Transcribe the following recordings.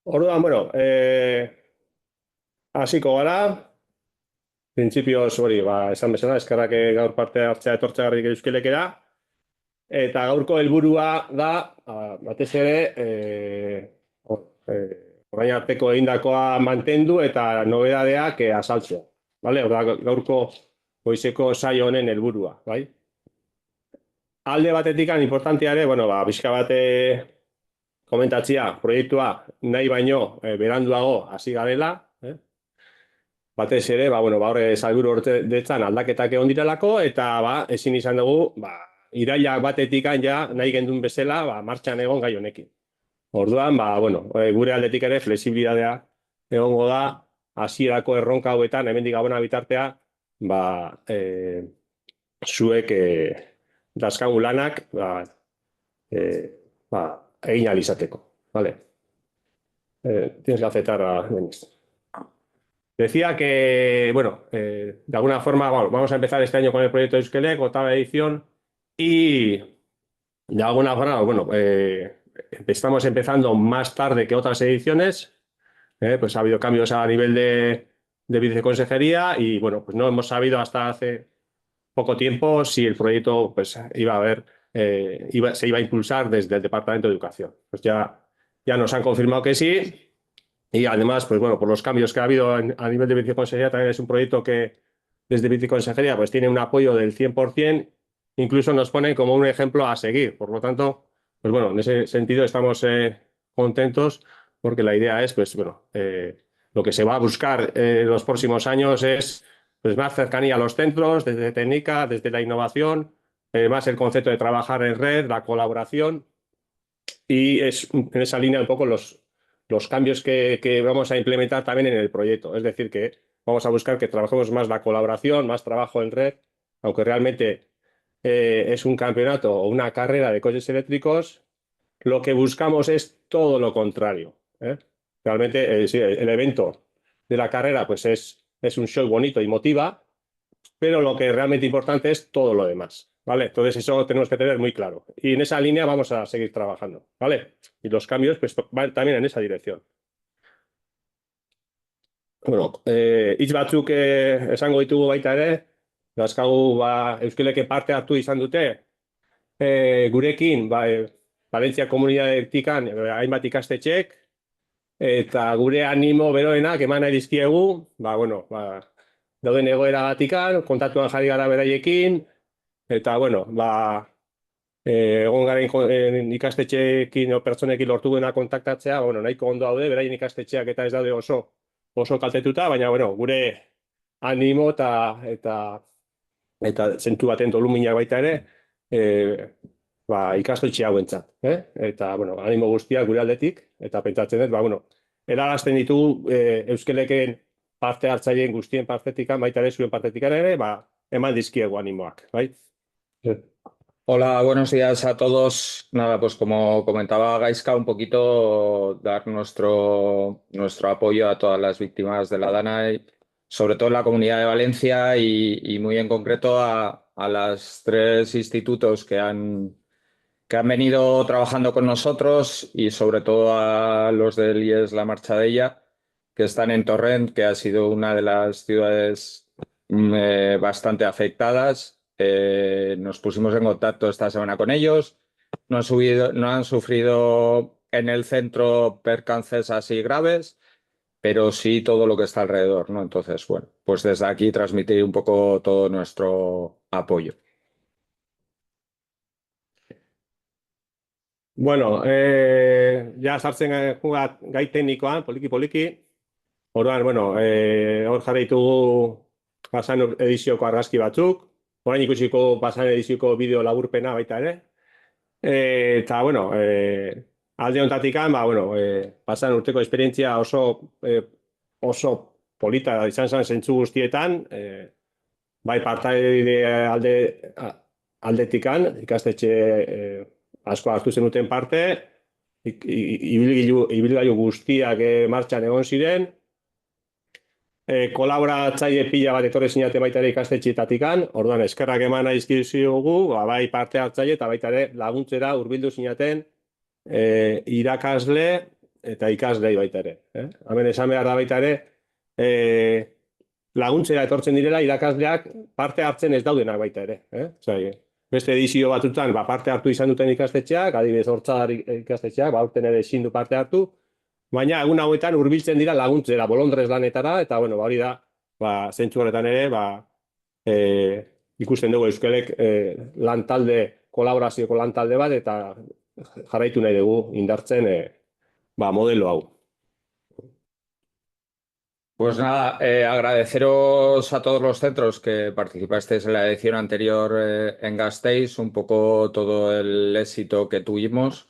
Orduan, bueno, hasiko gara, printzipioz hori, esan bezala, eskerrak gaur parte hartzea etortzeagatik Euskelekera, eta gaurko helburua da, batez ere, orain arteko egindakoa mantendu eta nobedadeak azaltzea. Vale? Gaurko goizeko saio honen helburua, bai? Alde batetik importantea ere, bueno, pixka bate komentatzea, proiektua nahi baino beranduago hasi garela, batez ere, horre sailburu ordetzan aldaketak egon direlako, eta ezin izan dugu, irailak batetik ja nahi gendun bezala, martxan egon gai honekin. Orduan, gure aldetik ere flexibilitatea egongo da, hasierako erronka hauetan, hemendik gabona bitartea, zuek dazkagu lanak, egin ahal izateko. Vale. Tienes que aceptar a Denis. Decía que, de alguna forma, vamos a empezar este año con el proyecto de Euskelek, octava edición, y de alguna forma, estamos empezando más tarde que otras ediciones, pues ha habido cambios a nivel de viceconsejería y, pues no hemos sabido hasta hace poco tiempo si el proyecto pues, se iba a impulsar desde el Departamento de Educación. Pues ya nos han confirmado que sí. Y además, pues por los cambios que ha habido a nivel de viceconsejería, también es un proyecto que desde viceconsejería pues tiene un apoyo del 100%, incluso nos pone como un ejemplo a seguir. Por lo tanto, pues en ese sentido estamos contentos porque la idea es, lo que se va a buscar en los próximos años es pues, más cercanía a los centros, desde técnica, desde la innovación, más el concepto de trabajar en red, la colaboración, y es en esa línea un poco los cambios que vamos a implementar también en el proyecto. Es decir, que vamos a buscar que trabajemos más la colaboración, más trabajo en red, aunque realmente es un campeonato o una carrera de coches eléctricos, lo que buscamos es todo lo contrario. Realmente sí, el evento de la carrera pues es un show bonito y motiva, pero lo que es realmente importante es todo lo demás. ¿Vale? Entonces eso tenemos que tener muy claro. Y en esa línea vamos a seguir trabajando. ¿Vale? Y los cambios pues, van también en esa dirección. Hitz batzuk esango ditugu baita ere, dazkagu Euskeleke parte hartu izan dute, gurekin, Valencia komunitatetik hainbat ikastetxeek, eta gure animo beroenak eman nahi dizkiegu, dauden egoeragatik, kontatuan jarri gara beraiekin, eta, egon garen ikastetxeekin o pertsonekin lortu duena kontaktatzea, nahiko ondo daude, beraien ikastetxeak eta ez daude oso kaltetuta, baina, gure animo eta zentu baten doluminak baita ere, ikastetxe hauentzat. Eta, animo guztiak gure aldetik, eta pentsatzen dut, erarazten ditugu Euskeleken parte hartzaileen guztien partetikan, baita ere zuen partetikan ere, eman dizkiegu animoak, bai? Hola, buenos días a todos. Nada, pues como comentaba Gaiska, un poquito dar nuestro apoyo a todas las víctimas de la DANA, sobre todo en la Comunidad de Valencia y muy en concreto a los 3 institutos que han venido trabajando con nosotros y sobre todo a los del IES La Marchadella, que están en Torrent, que ha sido una de las ciudades bastante afectadas. Nos pusimos en contacto esta semana con ellos. No han sufrido en el centro percances así graves, pero sí todo lo que está alrededor, ¿no? Entonces, pues desde aquí transmitir un poco todo nuestro apoyo. Ja sartzen gai teknikoan, poliki. Orduan, hor jarri ditugu pasan edizioko argazki batzuk, orain ikusiko pasan edizioko bideo laburpena baita ere. Eta, alde honetatik, pasan urteko esperientzia oso polita izan zen zentzu guztietan, bai partaide aldetikan, ikastetxe asko hartu zenuten parte, ibilgailu guztiak martxan egon ziren, kolaboratzaile pila bat etorri zinate baita ere ikastetxeetatikan, orduan eskerrak eman nahi dizkizuegu, bai parte hartzaile eta baita ere laguntzera hurbildu zinaten irakasle eta ikaslei baita ere. Hemen esan behar da baita ere, laguntzera etortzen direla irakasleak parte hartzen ez daudenak baita ere. Beste edizio batutan parte hartu izan duten ikastetxeak, adibidez Hortzadar ikastetxeak, aurten ere ezin du parte hartu, baina egun hauetan hurbiltzen dira laguntzera, bolondrez lanetara, eta hori da, zentzu horretan ere, ikusten dugu Euskalek lantalde, kolaborazioko lantalde bat, eta jarraitu nahi dugu indartzen modelo hau. Pues nada, agradeceros a todos los centros que participasteis en la edición anterior en Gasteiz, un poco todo el éxito que tuvimos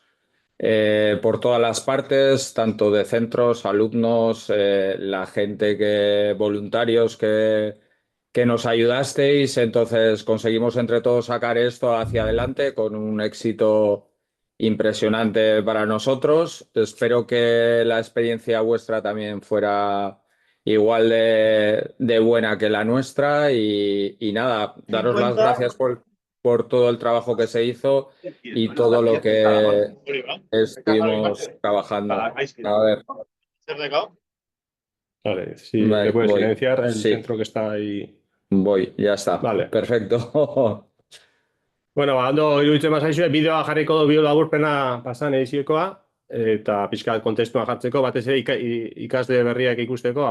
por todas las partes, tanto de centros, alumnos, la gente voluntarios que nos ayudasteis. Entonces conseguimos entre todos sacar esto hacia adelante con un éxito impresionante para nosotros. Espero que la experiencia vuestra también fuera igual de buena que la nuestra y nada, daros las gracias por todo el trabajo que se hizo y todo lo que estuvimos trabajando. A ver. Vale, si te puedes silenciar el centro que está ahí. Voy, ya está. Vale. Perfecto. Bueno, ondo iruditzen bazaizue, bideoa jarriko du bio laburpena pasan ediziokoa, eta pixka kontestua jartzeko, batez ere ikasle berriak ikusteko,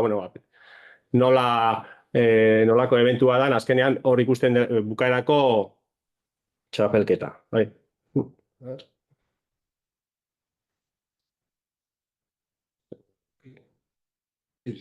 nolako eventua dan, azkenean hor ikusten bukaerako txapelketa. Bai. Sí.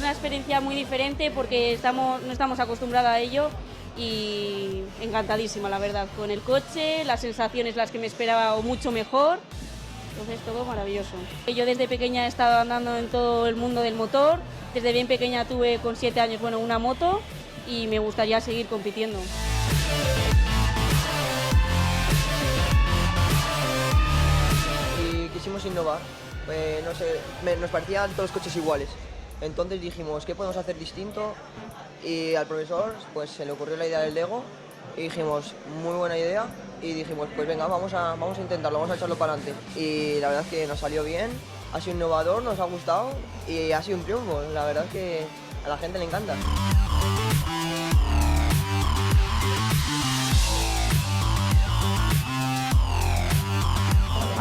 Experiencia muy diferente porque no estamos acostumbrados a ello y encantadísima, la verdad, con el coche, las sensaciones las que me esperaba o mucho mejor, entonces todo maravilloso. Yo desde pequeña he estado andando en todo el mundo del motor, desde bien pequeña tuve con 7 años una moto y me gustaría seguir compitiendo. Y quisimos innovar, no sé, nos parecían todos los coches iguales. Entonces dijimos, ¿qué podemos hacer distinto? Y al profesor pues se le ocurrió la idea del Lego y dijimos, muy buena idea, y dijimos, pues venga, vamos a intentarlo, vamos a echarlo para adelante. Y la verdad es que nos salió bien, ha sido innovador, nos ha gustado y ha sido un triunfo. La verdad es que a la gente le encanta.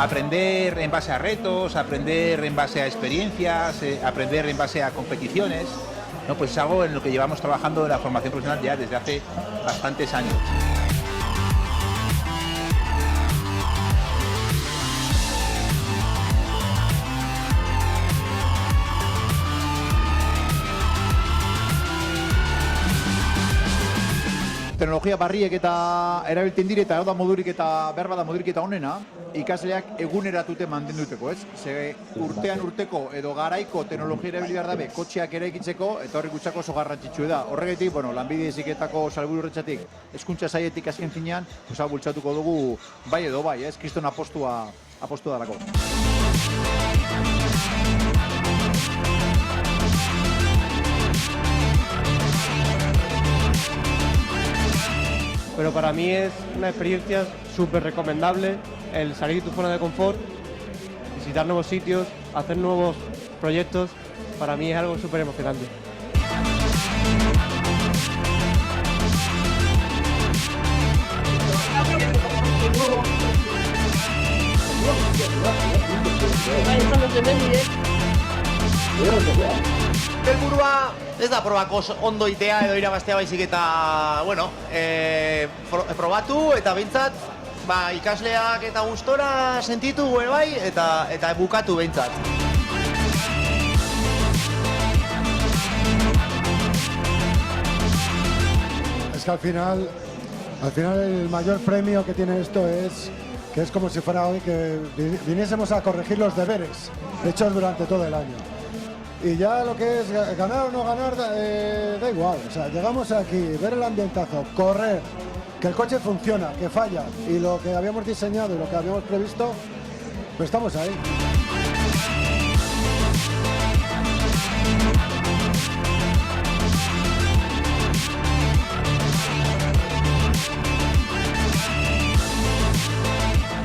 Aprender en base a retos, aprender en base a experiencias, aprender en base a competiciones, ¿no? Pues es algo en lo que llevamos trabajando en la formación profesional ya desde hace bastantes años. Teknologia barriek eta erabiltzen dire eta hau da modurik eta behar bada modurik eta onena, ikasleak eguneratute mantenduteko, ez? Ze urtean urteko edo garaiko teknologia erabili behar dabe kotxeak eraikitzeko eta horrek gutzako oso garrantzitsua da. Horregatik, Lanbide Heziketako sailburu horretzatik hezkuntza sailetik azken finean, bultzatuko dugu bai edo bai, ez? Kriston apostua dalako. Pero para mí es una experiencia súper recomendable el salir de tu zona de confort, visitar nuevos sitios, hacer nuevos proyectos. Para mí es algo súper emocionante. Helburua ez da probako ondo itea edo irabaztea baizik eta, probatu eta behintzat ikasleak eta gustora sentitu bai eta bukatu behintzat. Es que al final el mayor premio que tiene esto es que es como si fuera hoy que viniésemos a corregir los deberes hechos durante todo el año. Y ya lo que es ganar o no ganar, da igual. O sea, llegamos aquí, ver el ambientazo, correr, que el coche funciona, que falla, y lo que habíamos diseñado y lo que habíamos previsto, pues estamos ahí.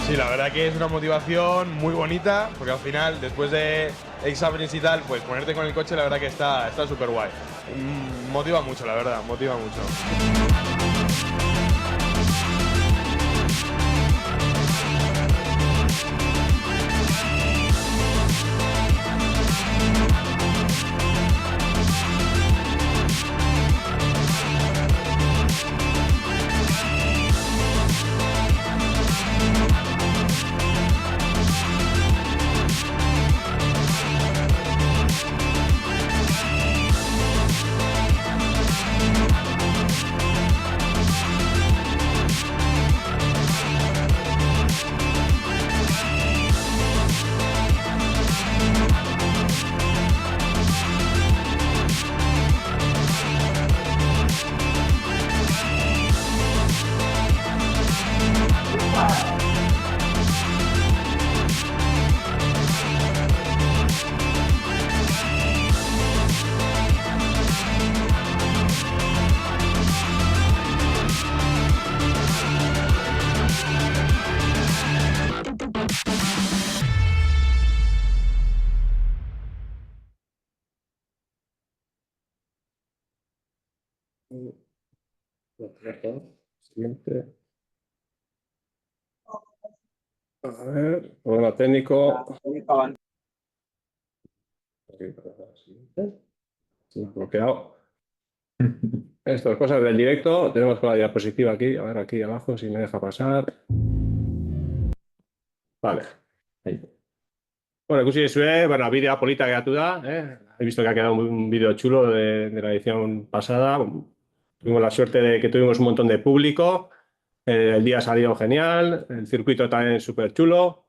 Sí, la verdad que es una motivación muy bonita, porque al final, después de exámenes y tal, pues ponerte con el coche, la verdad que está súper guay. Motiva mucho, la verdad, motiva mucho. Siguiente. A ver, problema técnico. Sí, bloqueado. Estas cosas del directo. Tenemos con la diapositiva aquí. A ver, aquí abajo, si me deja pasar. Vale. Ahí. Bueno, ikusi zuen, bideo polita geratu da. He visto que ha quedado un vídeo chulo de la edición pasada. Tuvimos la suerte de que tuvimos un montón de público. El día salió genial. El circuito también súper chulo.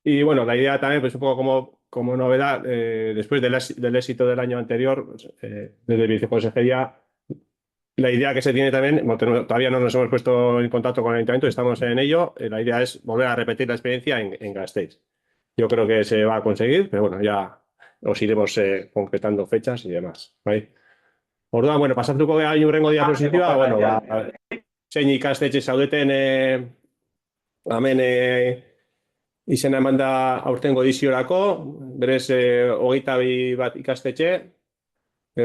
Y bueno, la idea también, pues un poco como novedad, después del éxito del año anterior, pues, desde Viceconsejería, la idea que se tiene también, todavía no nos hemos puesto en contacto con el Ayuntamiento, estamos en ello, la idea es volver a repetir la experiencia en Gasteiz. Yo creo que se va a conseguir, pero bueno, ya os iremos concretando fechas y demás. ¿Vale? Orduan, bueno, pasatuko gara inurrengo diapositiva, bueno, zein ikastetxe zaudeten hemen izena eman da aurtengo ediziorako, berez 22 bat ikastetxe,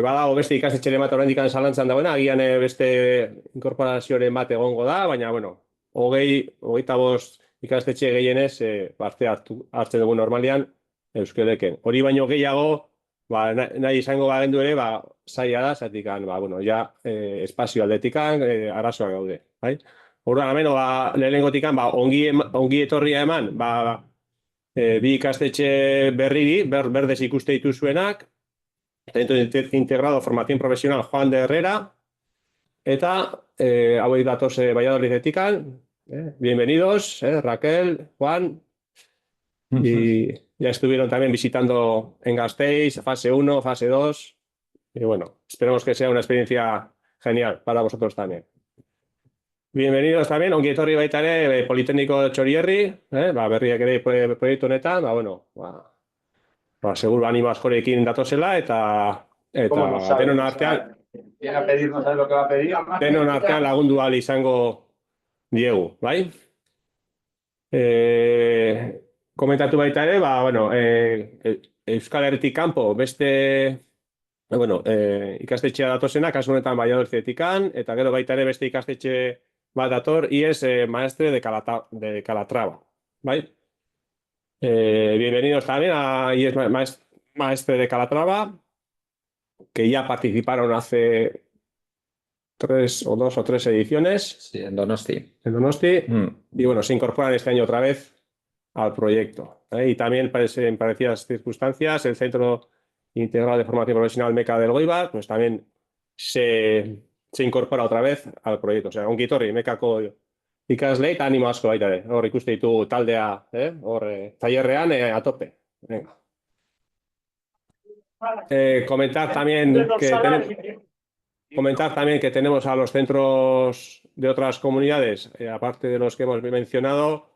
badago beste ikastetxeren bat oraindik zalantzan dagoena, agian beste inkorporazioren bat egongo da, baina, bueno, 25 ikastetxe gehienez parte hartzen dugu normalian Euskeleken. Hori baino gehiago, nahi izango bagendu ere, zaila da, zatik, bueno, ja espazio aldetikan, arazoak gaude, bai? Orduan, hemen, lehenengotikan, ongi etorria eman, bi ikastetxe berriri, berdez ikuste dituzuenak, Centro Integrado Formación Profesional Juan de Herrera, eta hauek datoz Valladolidetikan, bienvenidos, Raquel, Juan, y ya estuvieron también visitando en Gasteiz, fase 1, fase 2, y bueno, esperemos que sea una experiencia genial para vosotros también. Bienvenidos también, ongi etorri baita ere Politécnico Txorierri, berriak ere proiektu honetan, bueno, seguro animo askorekin datozela, eta denon artean Viene a pedir, no sabes lo que va a pedir. Denon artean lagundu ahal izango diegu, bai? Komentatu baita ere, bueno, Euskal Herritik kanpo beste ikastetxea datozenak, kasu honetan Valladolidetikan, eta gero baita ere beste ikastetxe bat dator, IES Maestre de Calatrava, ¿vale? Bienvenidos también a IES Maestre de Calatrava, que ya participaron hace 2 o 3 ediciones. Sí, en Donosti. Y bueno, se incorporan este año otra vez al proyecto. Y también en parecidas circunstancias, el Centro Integrado de Formación Profesional MECA del Goibar, pues también se incorpora otra vez al proyecto. O sea, ongi etorri, MECako ikasle eta animo asko baita ere. Hor ikuste ditugu taldea, hor tailerrean a tope. Venga. Comentar también que tenemos a los centros de otras comunidades, aparte de los que hemos mencionado,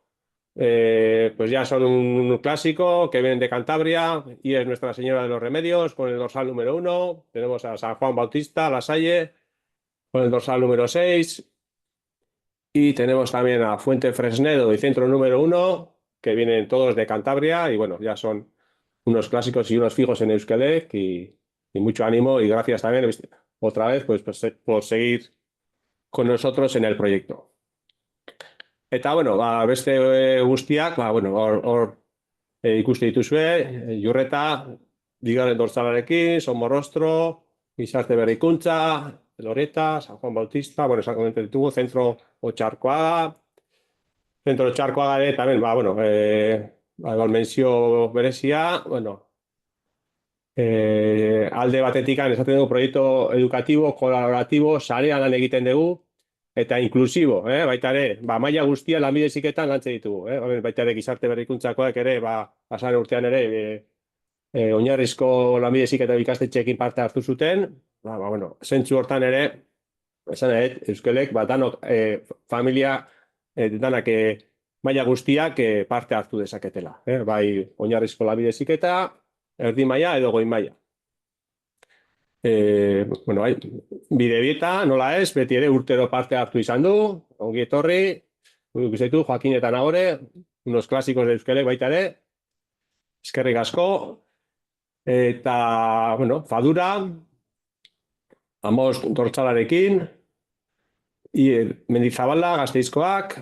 pues ya son un clásico que vienen de Cantabria y es Nuestra Señora de los Remedios con el dorsal número 1. Tenemos a San Juan Bautista, La Salle, con el dorsal número 6. Y tenemos también a Fuente Fresnedo y centro número 1, que vienen todos de Cantabria y bueno, ya son unos clásicos y unos fijos en Euskalec y mucho ánimo y gracias también otra vez pues, por seguir con nosotros en el proyecto. Eta bueno, beste guztiak, bueno, hor ikuste dituzue, Jurreta, bigarren dorsalarekin, Somorrostro, Gizarte Berrikuntza, Loreta, San Juan Bautista, bueno, exactamente ditugu, Centro Otxarkoaga, Centro Otxarkoaga ere, también, bueno, mentzio berezia, bueno, alde batetik esaten dugu proiektu edukatibo, kolaboratibo, sarean lan egiten dugu, eta inklusibo, baita ere, maila guztia lanbide heziketan lantzen ditugu, baita ere Gizarte Berrikuntzakoak ere, pasan urtean ere, oinarrizko lanbide heziketa ikastetxeekin parte hartu zuten, bueno, zentzu hortan ere, esan Euskalek, danok familia, danak maila guztiak parte hartu dezaketela, bai oinarrizko lanbide heziketa, erdi maila edo goi maila. Bueno, Bidebieta, nola ez, beti ere urtero parte hartu izan du, ongi etorri, ikusetu, Joaquin eta Nagore, unos clásicos de Euskalek baita ere, eskerrik asko, eta, bueno, Fadura, Amos Dortzalarekin, Mendizabala, Gasteizkoak,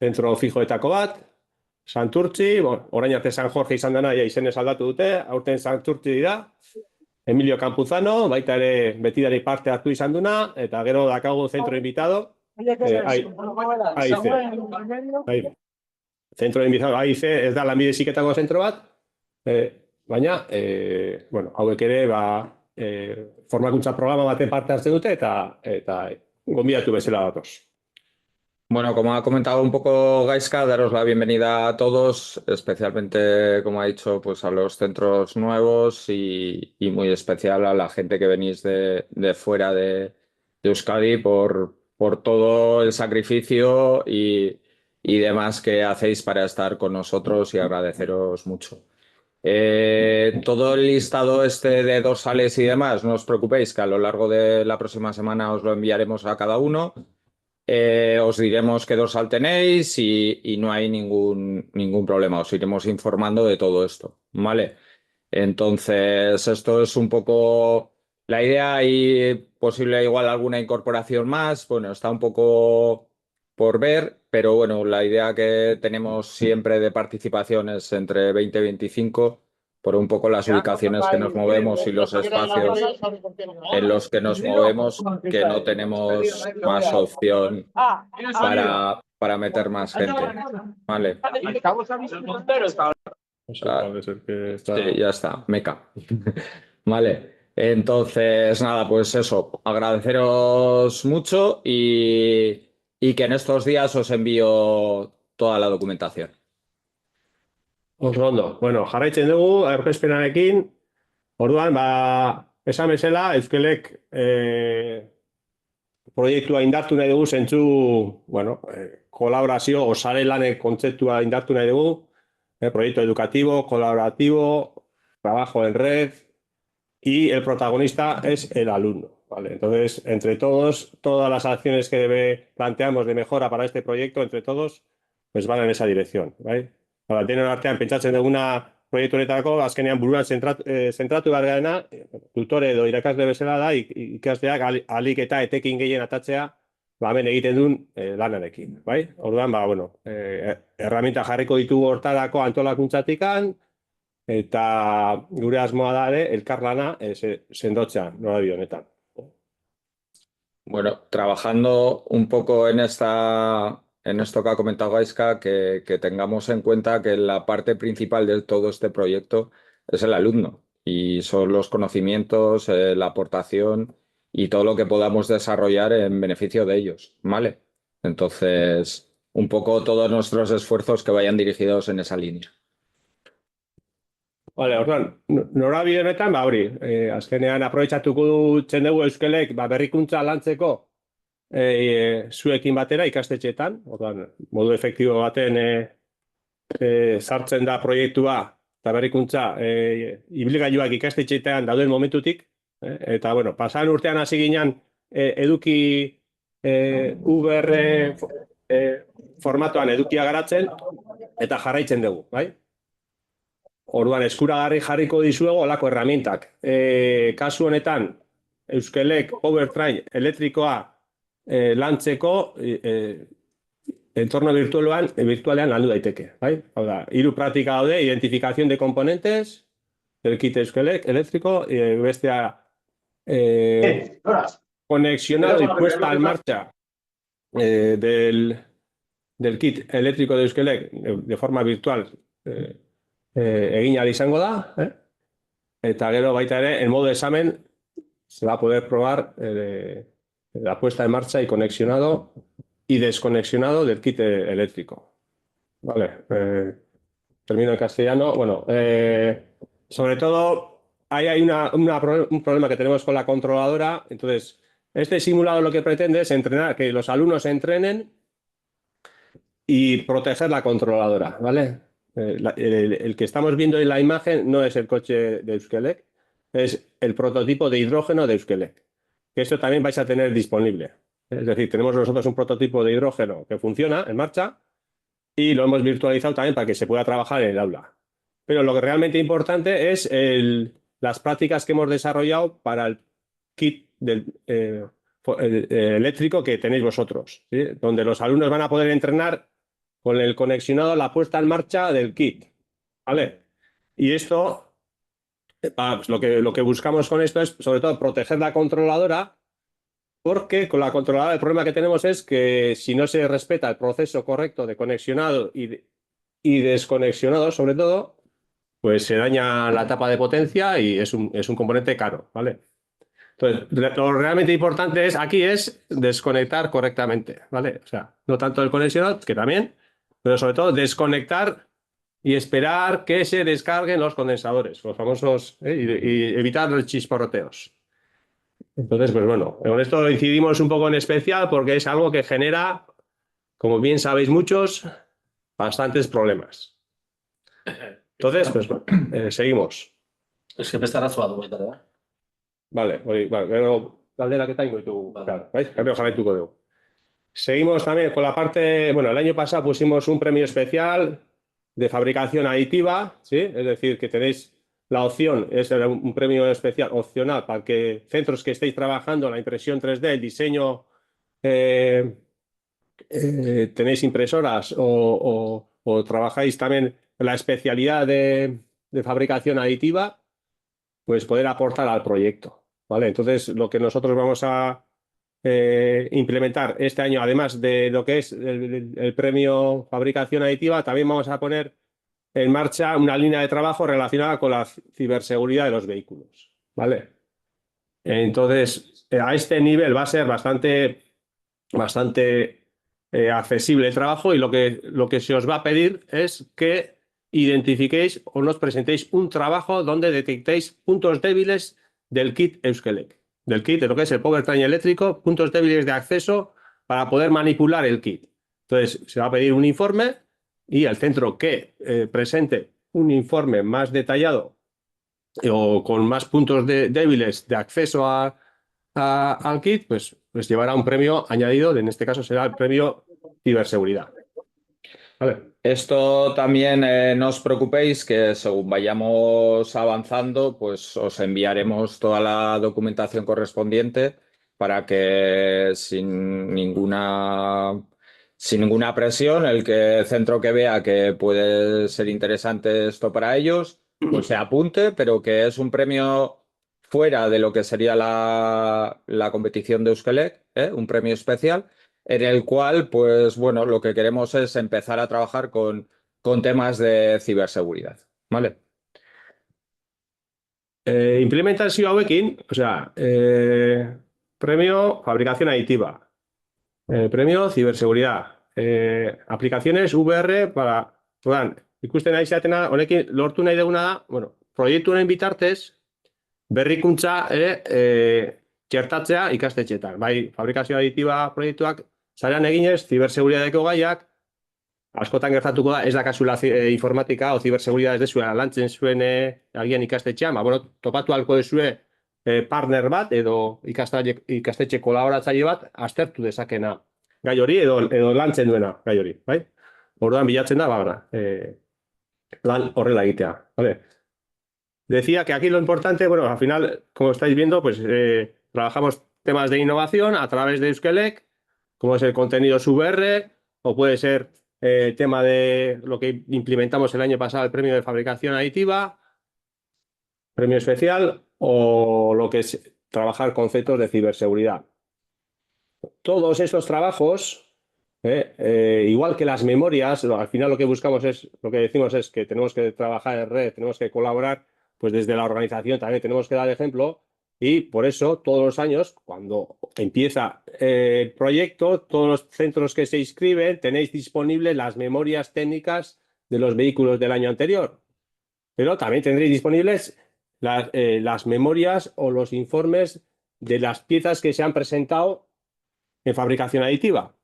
zentro fijoetako bat, Santurtzi, orain arte San Jorge izan dena, izenez aldatu dute, aurten Santurtzi dira, Emilio Campuzano, baita ere betidari parte hartu izan duna, eta gero dakagu zentro invitado, AIC. Zentro invitado, AIC ez da lanbide heziketako zentro bat, baina, bueno, hauek ere, formakuntza programa baten parte hartzen dute, eta gonbidatu bezala datoz. Bueno, como ha comentado un poco Gaiska, daros la bienvenida a todos, especialmente, como ha dicho, pues a los centros nuevos y muy especial a la gente que venís de fuera de Euskadi por todo el sacrificio y demás que hacéis para estar con nosotros y agradeceros mucho. Todo el listado de dorsales y demás, no os preocupéis, que a lo largo de la próxima semana os lo enviaremos a cada uno. Os diremos qué dorsal tenéis y no hay ningún problema. Os iremos informando de todo esto, ¿vale? Entonces, esto es un poco la idea y posible igual alguna incorporación más. Bueno, está un poco por ver, pero bueno, la idea que tenemos siempre de participación es entre 20 y 25, por un poco las ubicaciones que nos movemos y los espacios en los que nos movemos, que no tenemos más opción para meter más gente, ¿vale? Sí, ya está, meca. Vale, entonces nada, pues eso, agradeceros mucho y que en estos días os envío toda la documentación. Oso ondo. Bueno, jarraitzen dugu, aurkezpenarekin. Orduan, esan bezala, Euskalek proiektua indartu nahi dugu, zentzu, bueno, kolaborazio, osare lanek kontzeptua indartu nahi dugu, proyecto educativo, colaborativo, trabajo en red, y el protagonista es el alumno, ¿vale? Entonces, entre todos, todas las acciones que planteamos de mejora para este proyecto, entre todos, pues van en esa dirección, ¿vale? Denon artean pentsatzen duguna proiektu honetako, azkenean buruan zentratu behar garena, tutore edo irakasle bezala da, ikasleak alik eta etekin gehien atatzea, hemen egiten duen lanarekin, bai? Orduan, bueno, erraminta jarriko ditugu hortarako antolakuntzatikan, eta gure asmoa da ere, elkarlana sendotzea, norabi honetan. Bueno, trabajando un poco en esto que ha comentado Gaiska, que tengamos en cuenta que la parte principal de todo este proyecto es el alumno y son los conocimientos, la aportación y todo lo que podamos desarrollar en beneficio de ellos, ¿vale? Entonces, un poco todos nuestros esfuerzos que vayan dirigidos en esa línea. Vale, orduan, norabide honetan, hori, azkenean aprobetxatuko dutzen dugu Euskelek berrikuntza lantzeko zuekin batera ikastetxeetan, orduan, modu efektibo baten sartzen da proiektua eta berrikuntza ibilgailuak ikastetxeetan dauden momentutik, eta, bueno, pasan urtean hasi ginen eduki VR formatoan edukia garatzen, eta jarraitzen dugu, bai? Orduan, eskuragarri jarriko dizuego olako herramientak. Kasu honetan, Euskelek Powertrain elektrikoa lantzeko entorno virtualean landu daiteke. Bai? Hau da, 3 praktika daude, identificación de componentes, del kit Euskelek eléctrico, bestea conexionado y puesta en marcha del kit eléctrico de Euskelek de forma virtual egin ahal izango da, eta gero baita ere, en modo de examen se va a poder probar la puesta en marcha y conexionado y desconexionado del kit eléctrico. Vale, termino en castellano. Bueno, sobre todo, ahí hay un problema que tenemos con la controladora. Entonces, este simulado lo que pretende es entrenar, que los alumnos entrenen y proteger la controladora, ¿vale? El que estamos viendo en la imagen no es el coche de Euskelek, es el prototipo de hidrógeno de Euskelek, que esto también vais a tener disponible. Es decir, tenemos nosotros un prototipo de hidrógeno que funciona en marcha y lo hemos virtualizado también para que se pueda trabajar en el aula. Pero lo que realmente importante es las prácticas que hemos desarrollado para el kit eléctrico que tenéis vosotros, ¿sí? Donde los alumnos van a poder entrenar con el conexionado, la puesta en marcha del kit, ¿vale? Y esto, pues lo que buscamos con esto es, sobre todo, proteger la controladora, porque con la controladora el problema que tenemos es que si no se respeta el proceso correcto de conexionado y desconexionado, sobre todo, pues se daña la tapa de potencia y es un componente caro, ¿vale? Entonces, lo realmente importante aquí es desconectar correctamente, ¿vale? O sea, no tanto el conexionado, que también, pero sobre todo desconectar y esperar que se descarguen los condensadores, los famosos, y evitar los chisporroteos. Entonces, pues bueno, con esto incidimos un poco en especial porque es algo que genera, como bien sabéis muchos, bastantes problemas. Entonces, pues bueno, seguimos. Es que me está razoado, ¿verdad? Vale, gero galdera que tengo y tú, claro, ¿veis? Cambio jarraituko dugu. Seguimos también con la parte, bueno, el año pasado pusimos un premio especial de fabricación aditiva, ¿sí? Es decir, que tenéis la opción, es un premio especial opcional para que centros que estéis trabajando la impresión 3D, el diseño, tenéis impresoras o trabajáis también la especialidad de fabricación aditiva, pues poder aportar al proyecto, ¿vale? Entonces, lo que nosotros vamos a implementar este año, además de lo que es el premio fabricación aditiva, también vamos a poner en marcha una línea de trabajo relacionada con la ciberseguridad de los vehículos, ¿vale? Entonces, a este nivel va a ser bastante accesible el trabajo y lo que se os va a pedir es que identifiquéis o nos presentéis un trabajo donde detectéis puntos débiles del kit Euskelek, del kit de lo que es el Powertrain eléctrico, puntos débiles de acceso para poder manipular el kit. Entonces, se va a pedir un informe y el centro que presente un informe más detallado o con más puntos débiles de acceso al kit, pues llevará un premio añadido, en este caso será el premio ciberseguridad. Vale. Esto también no os preocupéis que según vayamos avanzando, pues os enviaremos toda la documentación correspondiente para que sin ninguna presión, el centro que vea que puede ser interesante esto para ellos, pues se apunte, pero que es un premio fuera de lo que sería la competición de Euskelek, un premio especial, en el cual, pues bueno, lo que queremos es empezar a trabajar con temas de ciberseguridad, ¿vale? Implementazio hauekin, o sea, premio fabricación aditiva, Premio ciberseguridad. Aplicaciones VR para... Orduan, ikusten ari zatena, honekin lortu nahi duguna da, bueno, proiektu honen bitartez, berrikuntza txertatzea ikastetxeetan. Bai, fabrikazio aditiba proiektuak zarean eginez, ziberseguridadeko gaiak, askotan gertatuko da, ez dakazula informatika o ziberseguridad ez dezuela lantzen zuen agian ikastetxean, bueno, topatu halko dezue partner bat edo ikastetxe kolaboratzaile bat aztertu dezakena gai hori edo lantzen duena gai hori, bai? Orduan bilatzen da, lan horrela egitea, ¿vale? Decía que aquí lo importante, bueno, al final, como estáis viendo, pues trabajamos temas de innovación a través de Euskelec, como es el contenido VR, o puede ser tema de lo que implementamos el año pasado, el premio de fabricación aditiva, premio especial, o lo que es trabajar conceptos de ciberseguridad. Todos estos trabajos, igual que las memorias, al final lo que buscamos es, lo que decimos es que tenemos que trabajar en red, tenemos que colaborar, pues desde la organización también tenemos que dar ejemplo y por eso todos los años, cuando empieza el proyecto, todos los centros que se inscriben tenéis disponibles las memorias técnicas de los vehículos del año anterior, pero también tendréis disponibles las memorias o los informes de las piezas que se han presentado en fabricación aditiva.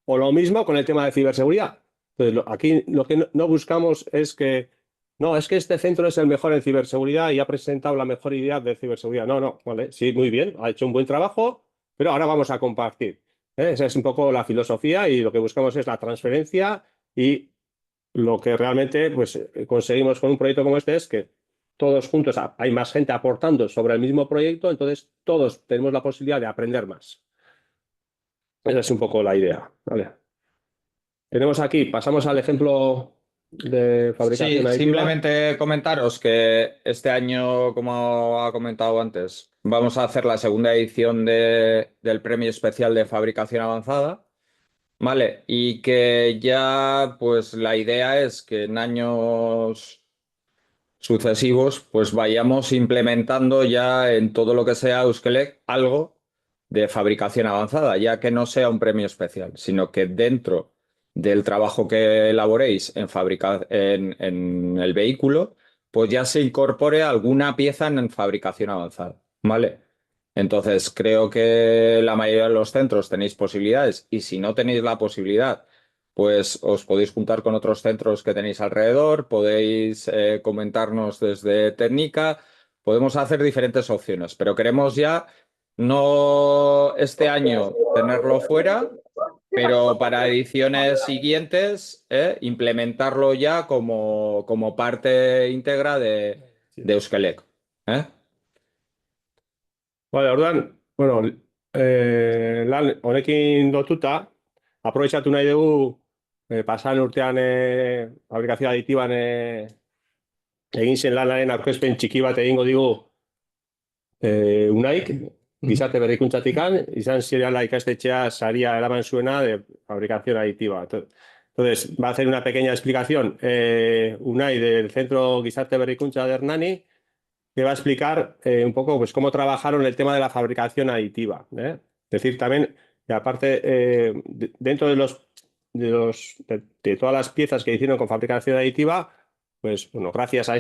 O lo mismo con el tema de ciberseguridad. Entonces, aquí lo que no buscamos es que es que este centro es el mejor en ciberseguridad y ha presentado la mejor idea de ciberseguridad. No, vale, sí, muy bien, ha hecho un buen trabajo, pero ahora vamos a compartir. Esa es un poco la filosofía y lo que buscamos es la transferencia y lo que realmente pues, conseguimos con un proyecto como este es que todos juntos hay más gente aportando sobre el mismo proyecto, entonces todos tenemos la posibilidad de aprender más. Esa es un poco la idea. Vale. Tenemos aquí, pasamos al ejemplo de fabricación aditiva. Simplemente comentaros que este año, como ha comentado antes, vamos a hacer la segunda edición del premio especial de fabricación avanzada, ¿vale? Y que ya, pues la idea es que en años sucesivos, pues vayamos implementando ya en todo lo que sea Euskelec algo de fabricación avanzada, ya que no sea un premio especial, sino que dentro del trabajo que elaboréis en el vehículo, pues ya se incorpore alguna pieza en fabricación avanzada, ¿vale? Entonces, creo que la mayoría de los centros tenéis posibilidades y si no tenéis la posibilidad, pues os podéis juntar con otros centros que tenéis alrededor, podéis comentarnos desde Técnica, podemos hacer diferentes opciones, pero queremos ya no este año tenerlo fuera, pero para ediciones siguientes implementarlo ya como parte íntegra de Euskelec. Vale, orduan, bueno, lan honekin lotuta, aprobetxatu nahi dugu pasan urtean fabrikazio aditiban egin zen lanaren aurkezpen txiki bat egingo digu Unaik, gizarte berrikuntzatik izan zirela ikastetxea saria eraman zuena de fabricación aditiva. Entonces, va a hacer una pequeña explicación Unai del Centro Gizarte Berrikuntza de Hernani, que va a explicar un poco pues, cómo trabajaron el tema de la fabricación aditiva. Es decir, también, y aparte, dentro de todas las piezas que hicieron con fabricación aditiva, pues bueno, gracias a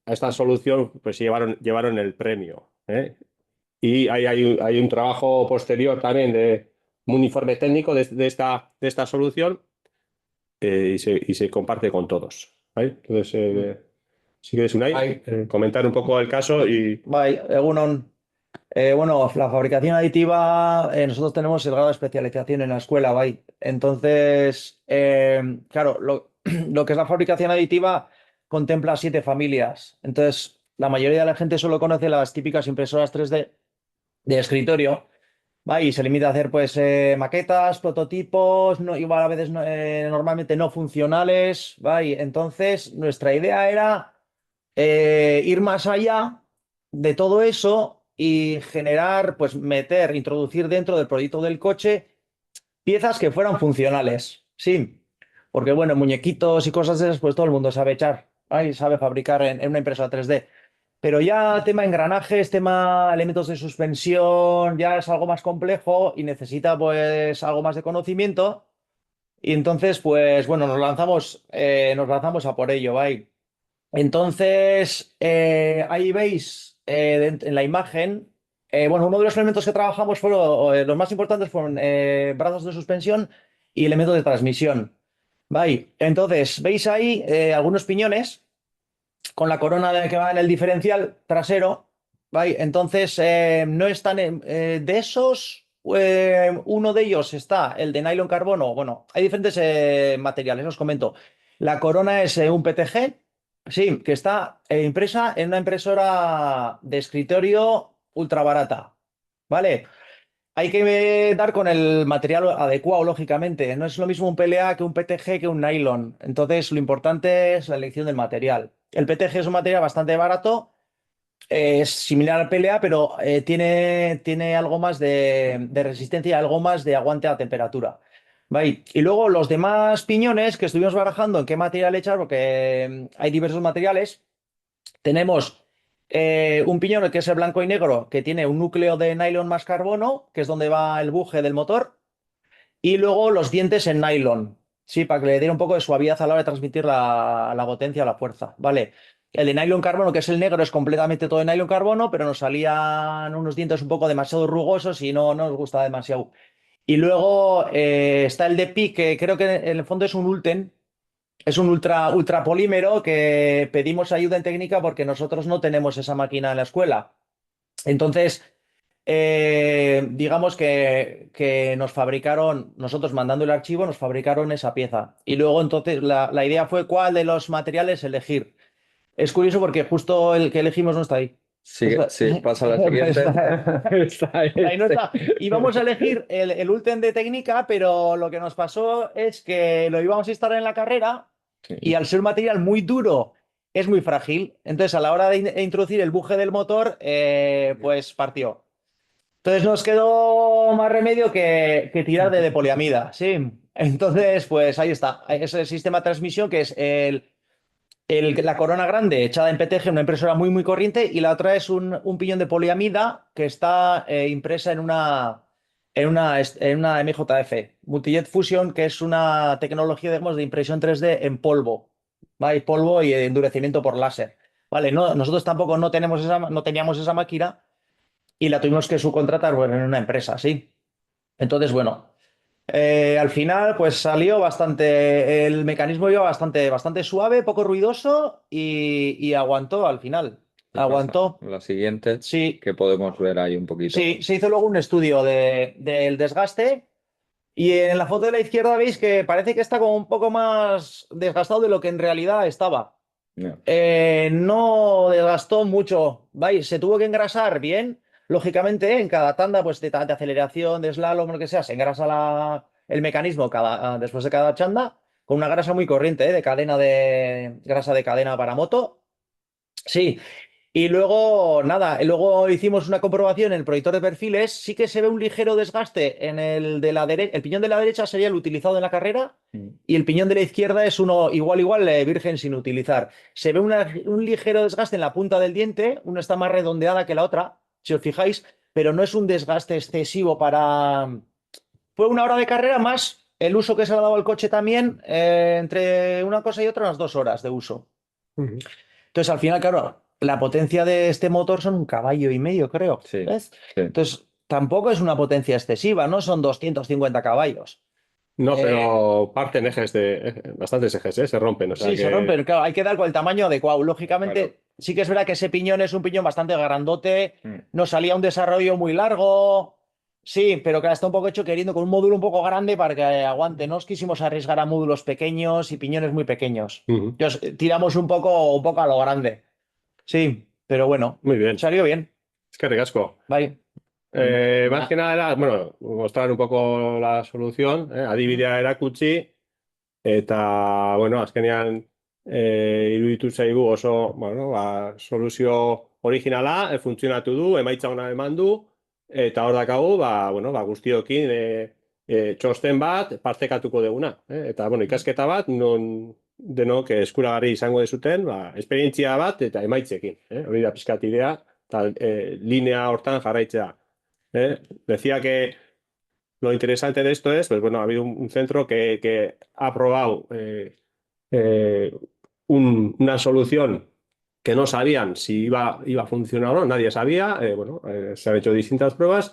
esta solución, pues llevaron el premio. Y hay un trabajo posterior también de un informe técnico de esta solución y se comparte con todos. Entonces, si quieres, Unai, comentar un poco el caso y... Bye, Egunon. Bueno, la fabricación aditiva, nosotros tenemos el grado de especialización en la escuela, bye. Entonces, claro, lo que es la fabricación aditiva contempla 7 familias. Entonces, la mayoría de la gente solo conoce las típicas impresoras 3D de escritorio, ¿va? Y se limita a hacer pues maquetas, prototipos, igual a veces normalmente no funcionales, ¿va? Y entonces, nuestra idea era ir más allá de todo eso y generar, pues introducir dentro del proyecto del coche piezas que fueran funcionales, sí. Porque, bueno, muñequitos y cosas de esas, pues todo el mundo sabe echar, ¿vale? Sabe fabricar en una impresora 3D. Pero ya tema engranajes, tema elementos de suspensión, ya es algo más complejo y necesita pues algo más de conocimiento. Y entonces, pues bueno, nos lanzamos a por ello, ¿vale? Entonces, ahí veis en la imagen, bueno, uno de los elementos que trabajamos fueron, los más importantes fueron brazos de suspensión y elementos de transmisión. ¿Vale? Entonces, veis ahí algunos piñones con la corona que va en el diferencial trasero, ¿vale? Entonces, no están de esos, uno de ellos está el de nylon carbono. Bueno, hay diferentes materiales, os comento. La corona es un PTG, sí, que está impresa en una impresora de escritorio ultra barata, ¿vale? Hay que dar con el material adecuado, lógicamente. No es lo mismo un PLA que un PTG que un nylon. Entonces, lo importante es la elección del material. El PTG es un material bastante barato, es similar al PLA, pero tiene algo más de resistencia, algo más de aguante a temperatura. ¿Vale? Y luego los demás piñones que estuvimos barajando en qué material echar, porque hay diversos materiales. Tenemos un piñón que es el blanco y negro, que tiene un núcleo de nylon más carbono, que es donde va el buje del motor, y luego los dientes en nylon, sí, para que le diera un poco de suavidad a la hora de transmitir la potencia o la fuerza, ¿vale? El de nylon carbono, que es el negro, es completamente todo de nylon carbono, pero nos salían unos dientes un poco demasiado rugosos y no nos gustaba demasiado. Y luego está el de PIC, que creo que en el fondo es un Ulten, es un ultra polímero que pedimos ayuda en técnica porque nosotros no tenemos esa máquina en la escuela. Entonces, digamos que nos fabricaron, nosotros mandando el archivo, nos fabricaron esa pieza. Y luego entonces la idea fue cuál de los materiales elegir. Es curioso porque justo el que elegimos no está ahí. Sí, pasa a la siguiente. Ahí no está. Íbamos a elegir el Ulten de técnica, pero lo que nos pasó es que lo íbamos a instalar en la carrera y al ser un material muy duro es muy frágil. Entonces, a la hora de introducir el buje del motor, pues partió. Entonces nos quedó más remedio que tirar de poliamida, sí. Entonces, pues ahí está. Es el sistema de transmisión que es la corona grande echada en PTG, una impresora muy corriente, y la otra es un piñón de poliamida que está impresa en una MJF, Multijet Fusion, que es una tecnología de impresión 3D en polvo, ¿vale? Polvo y endurecimiento por láser. Vale, no, nosotros tampoco no teníamos esa máquina y la tuvimos que subcontratar, bueno, en una empresa, sí. Entonces, bueno. Al final, pues salió bastante, el mecanismo iba bastante suave, poco ruidoso y aguantó al final. Aguantó. La siguiente, sí, que podemos ver ahí un poquito. Sí, se hizo luego un estudio del desgaste y en la foto de la izquierda veis que parece que está como un poco más desgastado de lo que en realidad estaba. No desgastó mucho, ¿vais? Se tuvo que engrasar bien. Lógicamente, en cada tanda pues, de aceleración, de slalom, lo que sea, se engrasa el mecanismo después de cada chanda con una grasa muy corriente, de grasa de cadena para moto. Sí. Y luego, nada, luego hicimos una comprobación en el proyector de perfiles. Sí que se ve un ligero desgaste en el de la derecha. El piñón de la derecha sería el utilizado en la carrera y el piñón de la izquierda es uno igual, virgen sin utilizar. Se ve un ligero desgaste en la punta del diente. Una está más redondeada que la otra, si os fijáis, pero no es un desgaste excesivo para... Fue una hora de carrera más el uso que se le ha dado al coche también, entre una cosa y otra, unas 2 horas de uso. Entonces, al final, claro, la potencia de este motor son 1,5 caballos, creo. ¿Ves? Entonces, tampoco es una potencia excesiva, no son 250 caballos. No, pero parten bastantes ejes, se rompen. O sea sí, se rompen, claro, hay que dar con el tamaño adecuado. Lógicamente, sí que es verdad que ese piñón es un piñón bastante grandote, nos salía un desarrollo muy largo, sí, pero que está un poco hecho queriendo con un módulo un poco grande para que aguante. No os quisimos arriesgar a módulos pequeños y piñones muy pequeños. Entonces, tiramos un poco a lo grande. Sí, pero bueno, muy bien. Salió bien. Es que ricasco. Bai. Más que nada era, bueno, mostrar un poco la solución, adibidea erakutsi, eta, bueno, azkenean iruditu zaigu oso, bueno, soluzio originala, funtzionatu du, emaitza ona eman du, eta hor dakagu, bueno, guztiokin txosten bat partekatuko duguna. Eta, bueno, ikasketa bat, non denok eskuragarri izango dezuten, esperientzia bat eta emaitzekin. Hori da pixkat idea, eta linea hortan jarraitzea. Decía que lo interesante de esto es, pues bueno, ha habido un centro que ha probado una solución que no sabían si iba a funcionar o no, nadie sabía. Se han hecho distintas pruebas,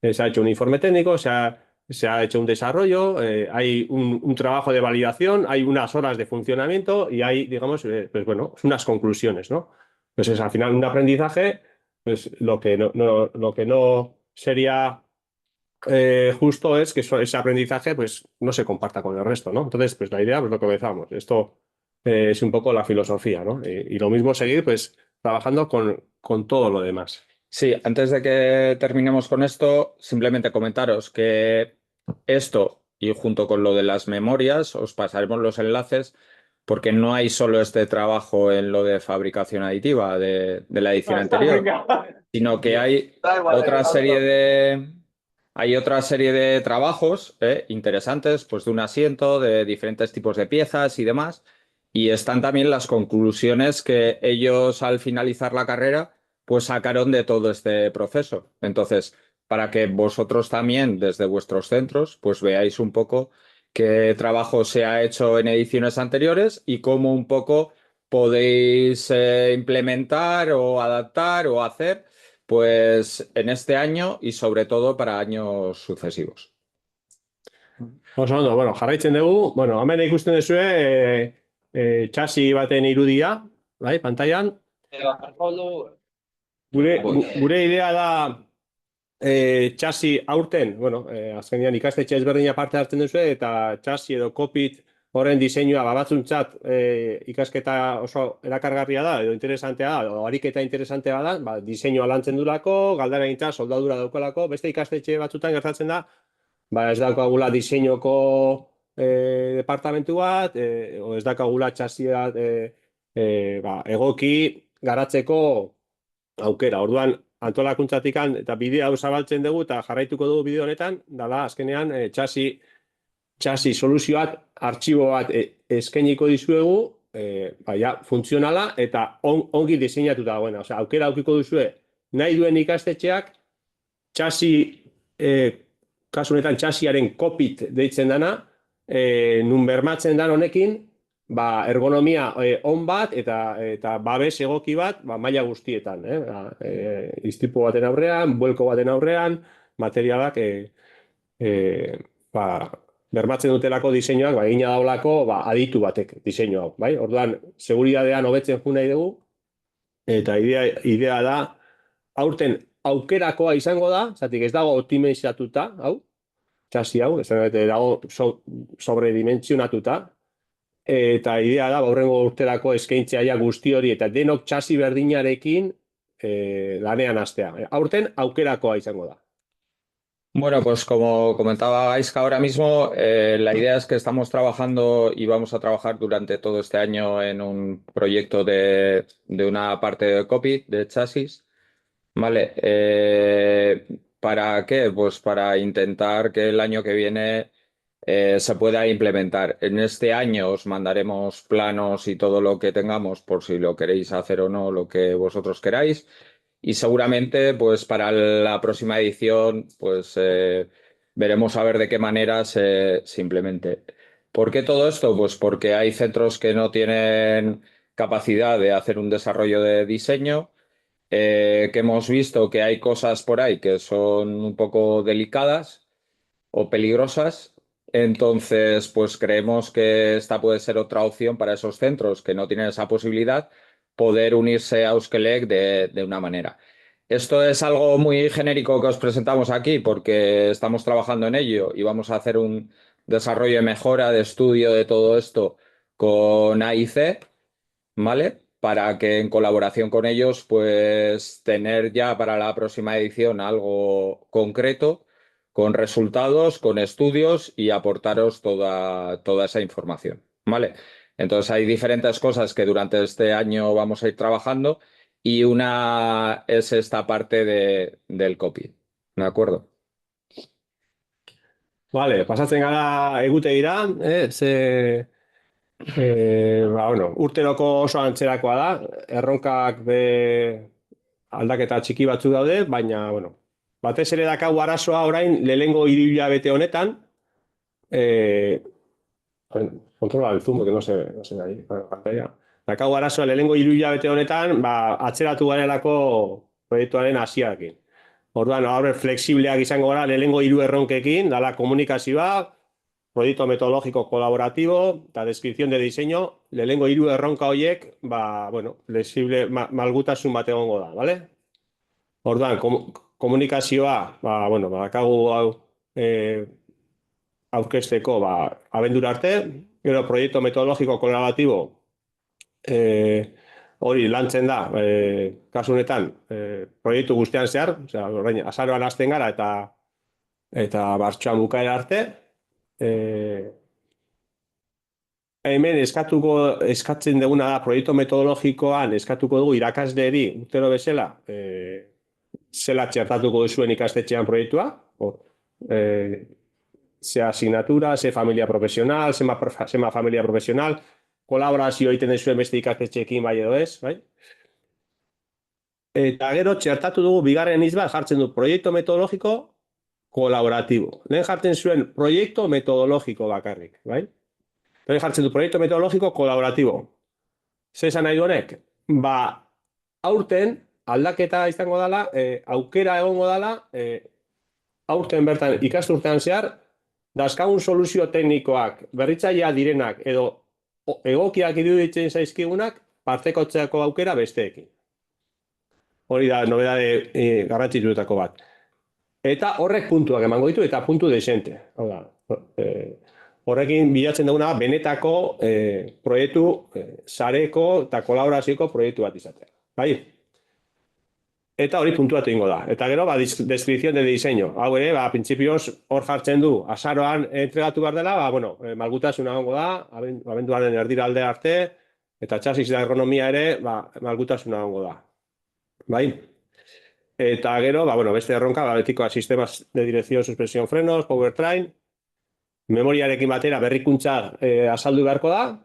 se ha hecho un informe técnico, se ha hecho un desarrollo, hay un trabajo de validación, hay unas horas de funcionamiento y hay, digamos, pues bueno, unas conclusiones, ¿no? Pues es al final un aprendizaje, pues lo que no sería justo es que ese aprendizaje pues no se comparta con el resto, ¿no? Entonces, pues la idea, pues lo que comenzamos, esto es un poco la filosofía, ¿no? Y lo mismo seguir, pues trabajando con todo lo demás. Sí, antes de que terminemos con esto, simplemente comentaros que esto y junto con lo de las memorias os pasaremos los enlaces porque no hay solo este trabajo en lo de fabricación aditiva de la edición anterior, sino que hay otra serie de trabajos interesantes, pues de un asiento, de diferentes tipos de piezas y demás, y están también las conclusiones que ellos al finalizar la carrera pues sacaron de todo este proceso. Entonces, para que vosotros también desde vuestros centros pues veáis un poco qué trabajo se ha hecho en ediciones anteriores y cómo un poco podéis implementar o adaptar o hacer pues en este año y sobre todo para años sucesivos. Bueno, jarraitzen dugu, hemen ikusten duzue txasi baten irudia, bai, pantailan. Gure idea da txasi aurten, azkenean ikastetxe ezberdina parte hartzen duzu eta txasi edo kopit horren diseinua batzuntzat ikasketa oso erakargarria da, edo interesantea da, edo ariketa interesantea da, diseinua lantzen durako, galdara egintza, soldadura daukalako, beste ikastetxe batzutan gertatzen da, ez daukagula diseinuko departamentu bat, ez daukagula txasia egoki garatzeko aukera. Orduan, antolakuntzatik eta bide hau zabaltzen dugu eta jarraituko dugu bide honetan, dala azkenean txasi soluzioak, artxibo bat eskainiko dizuegu, funtzionala eta ongi diseinatuta dagoena. Aukera aukiko duzue nahi duen ikastetxeak txasi, kasu honetan txasiaren kopit deitzen dana, nun bermatzen dan honekin, ergonomia on bat eta babes egoki bat maila guztietan. Istripu baten aurrean, buelko baten aurrean, materialak bermatzen dutelako diseinuak, egina daulako aditu batek diseinu hau. Orduan, seguridadean hobetzen jo nahi dugu, eta idea da, aurten aukerakoa izango da, zatik ez dago optimizatuta, hau, txasi hau, ez dago sobredimensionatuta, eta idea da, aurrengo urterako eskaintzea guzti hori, eta denok txasi berdinarekin lanean hastea. Aurten aukerakoa izango da. Bueno, pues como comentaba Gaizka ahora mismo, la idea es que estamos trabajando y vamos a trabajar durante todo este año en un proyecto de una parte de copy, de chasis, ¿vale? ¿Para qué? Pues para intentar que el año que viene se pueda implementar. En este año os mandaremos planos y todo lo que tengamos por si lo queréis hacer o no, lo que vosotros queráis. Y seguramente, pues para la próxima edición, pues veremos a ver de qué manera se implemente. ¿Por qué todo esto? Pues porque hay centros que no tienen capacidad de hacer un desarrollo de diseño, que hemos visto que hay cosas por ahí que son un poco delicadas o peligrosas. Entonces, pues creemos que esta puede ser otra opción para esos centros que no tienen esa posibilidad, poder unirse a Euskelec de una manera. Esto es algo muy genérico que os presentamos aquí porque estamos trabajando en ello y vamos a hacer un desarrollo de mejora, de estudio de todo esto con AIC, ¿vale? Para que en colaboración con ellos, pues tener ya para la próxima edición algo concreto, con resultados, con estudios y aportaros toda esa información, ¿vale? Entonces hay diferentes cosas que durante este año vamos a ir trabajando y una es esta parte del copy, ¿de acuerdo? Vale, pasatzen gara egutegira, Bueno, urteroko oso antzerakoa da, erronkak aldaketa txiki batzuk daude, baina, bueno, batez ere dakagu arazoa orain lehenengo 3 hilabete honetan, kontrola el zoom, que no sé ahí, pantalla. Dakagu arazoa lehenengo 3 hilabete honetan, atzeratu garelako proiektuaren hasiarekin. Orduan, hor flexibleak izango gara lehenengo 3 erronkekin, dala komunikazioa, proyecto metodológico colaborativo eta descripción de diseño, lehenengo 3 erronka horiek, bueno, flexible, malgutasun bat egongo da, vale? Orduan, komunikazioa, bueno, dakagu hau aurkezteko, abendura arte, gero proyecto metodológico colaborativo, hori lantzen da, kasu honetan, proiektu guztian zehar, orain, azaroan hasten gara eta martxoan bukaera arte, hemen eskatzen duguna da proiektu metodologikoan eskatuko dugu irakasleri urtero bezala zela txertatuko duzuen ikastetxean proiektua, ze asignatura, ze familia profesional, zema familia profesional, kolaborazio egiten duzuen beste ikastetxeekin bai edo ez, bai? Eta gero txertatu dugu bigarren hitz bat jartzen du proiektu metodologiko kolaboratibo. Lehen jartzen zuen proiektu metodologiko bakarrik, bai? Lehen jartzen du proiektu metodologiko kolaboratibo. Zer esan nahi du honek? Aurten aldaketa izango dela, aukera egongo dela, aurten bertan ikasturtean zehar, dazkagun soluzio teknikoak, berritzailea direnak edo egokiak iruditzen zaizkigunak, partekotzeako aukera besteekin. Hori da nobedade garrantzitsuetako bat. Eta horrek puntuak emango ditu eta puntu desente. Hau da, horrekin bilatzen duguna benetako proiektu sareko eta kolaborazioko proiektu bat izatea. Bai? Eta hori puntuatu ingo da. Eta gero, descripción de diseño. Hau ere, printzipioz hor jartzen du. Azaroan entregatu behar dela, bueno, malgutasuna gongo da, abenduaren erdiralde arte, eta txasis da ergonomia ere, malgutasuna gongo da. Bai? Eta gero, bueno, beste erronka, betikoa sistemas de dirección, suspensión, frenos, powertrain, memoriarekin batera berrikuntza azaldu beharko da.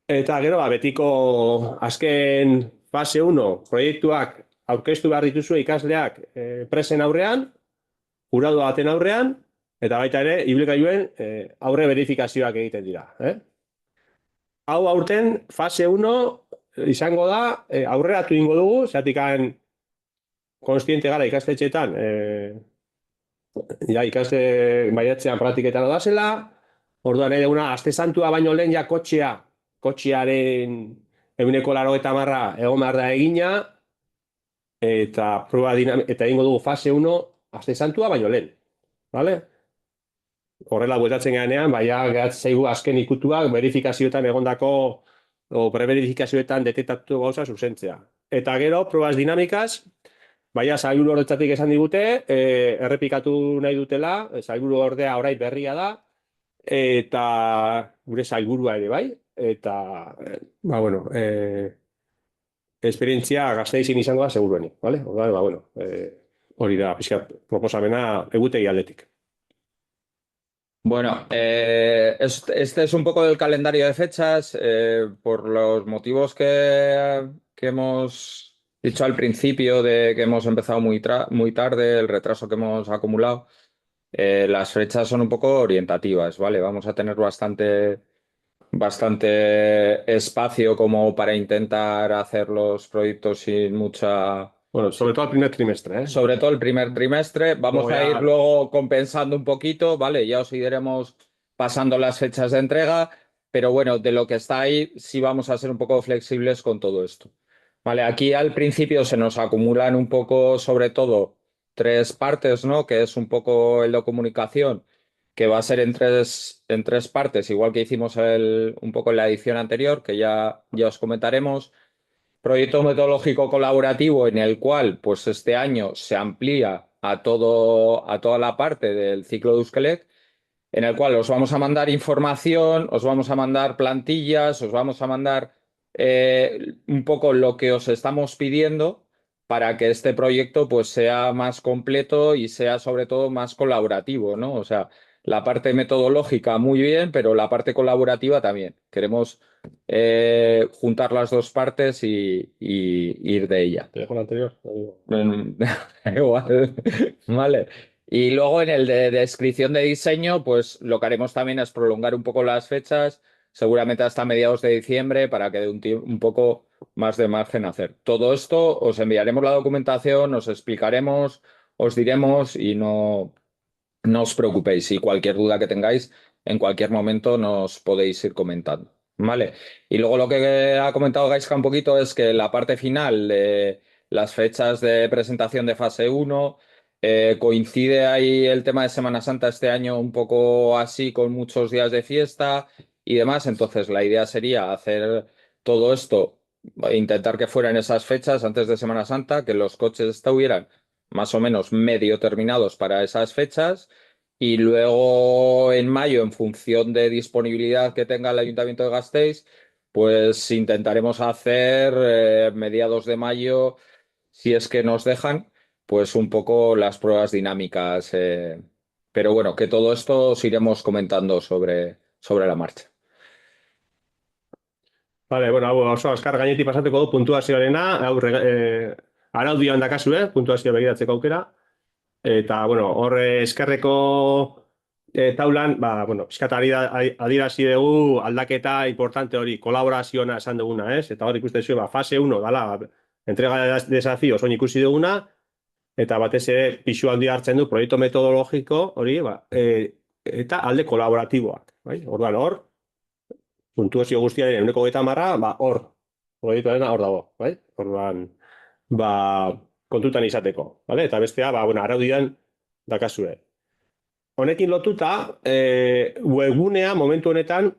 Eta gero, betiko azken fase 1 proiektuak aurkeztu behar dituzue ikasleak presen aurrean, juradu baten aurrean, eta baita ere, ibilgailuen aurre verifikazioak egiten dira. Hau aurten fase 1 izango da, aurreratu ingo dugu, zeratikan konstiente gara ikastetxeetan, ikaste baiatzean praktiketan da zela, orduan nahi duguna, aste santua baino lehen ja kotxearen 180 egon behar da egina, eta egingo dugu fase 1 aste santua baino lehen. Horrela bueltatzen ganean, gehatzen zaigu azken ikutuak verifikazioetan egondako o preberifikazioetan detektatu gauza zuzentzea. Eta gero, probas dinamikaz, sailburu horretzatik esan digute, errepikatu nahi dutela, sailburu ordea orain berria da, eta gure sailburua ere bai, eta, bueno, esperientzia gazteizin izango da seguruenik, bale? Bueno, hori da, pixkat proposamena egutegi aldetik. Bueno, este es un poco del calendario de fechas, por los motivos que hemos dicho al principio de que hemos empezado muy tarde, el retraso que hemos acumulado, las fechas son un poco orientativas, ¿vale? Vamos a tener bastante espacio como para intentar hacer los proyectos sin mucha... Bueno, sobre todo el primer trimestre, Sobre todo el primer trimestre. Vamos a ir luego compensando un poquito, ¿vale? Ya os iremos pasando las fechas de entrega, pero bueno, de lo que está ahí sí vamos a ser un poco flexibles con todo esto. Vale, aquí al principio se nos acumulan un poco, sobre todo, 3 partes, ¿no? Que es un poco el de comunicación, que va a ser en tres partes, igual que hicimos un poco en la edición anterior, que ya os comentaremos. Proyecto metodológico colaborativo en el cual pues este año se amplía a toda la parte del ciclo de Euskelec, en el cual os vamos a mandar información, os vamos a mandar plantillas, os vamos a mandar un poco lo que os estamos pidiendo para que este proyecto pues sea más completo y sea sobre todo más colaborativo, ¿no? O sea, la parte metodológica muy bien, pero la parte colaborativa también. Queremos juntar las dos partes y ir de ella. Te dejo la anterior. Igual, vale. Y luego en el de descripción de diseño, pues lo que haremos también es prolongar un poco las fechas, seguramente hasta mediados de diciembre, para que dé un poco más de margen a hacer. Todo esto os enviaremos la documentación, os explicaremos, os diremos y no os preocupéis. Y cualquier duda que tengáis, en cualquier momento nos podéis ir comentando. ¿Vale? Y luego lo que ha comentado Gaiska un poquito es que la parte final de las fechas de presentación de fase 1 coincide ahí el tema de Semana Santa este año un poco así, con muchos días de fiesta y demás. Entonces la idea sería hacer todo esto, intentar que fueran esas fechas antes de Semana Santa, que los coches estuvieran más o menos medio terminados para esas fechas. Y luego en mayo, en función de disponibilidad que tenga el Ayuntamiento de Gasteiz, pues intentaremos hacer mediados de mayo, si es que nos dejan, pues un poco las pruebas dinámicas. Pero bueno, que todo esto os iremos comentando sobre la marcha. Vale, bueno, hau oso azkar gainetik pasatuko du puntuazioarena, araudioan dakazue, puntuazioa begiratzeko aukera, eta, bueno, hor eskerreko taulan, bueno, pixkat adierazi dugu aldaketa importante hori, kolaborazioa esan duguna, ez? Eta hor ikusten zuen, fase 1 dala, entrega de desafíos oin ikusi duguna, eta batez ere pisu handi hartzen du proiektu metodologiko hori, eta alde kolaboratiboak, bai? Orduan hor, puntuazio guztiaren 130, hor, proiektuarena hor dago, bai? Orduan, kontutan izateko, bale? Eta bestea, bueno, araudian dakazue. Honekin lotuta, webgunea momentu honetan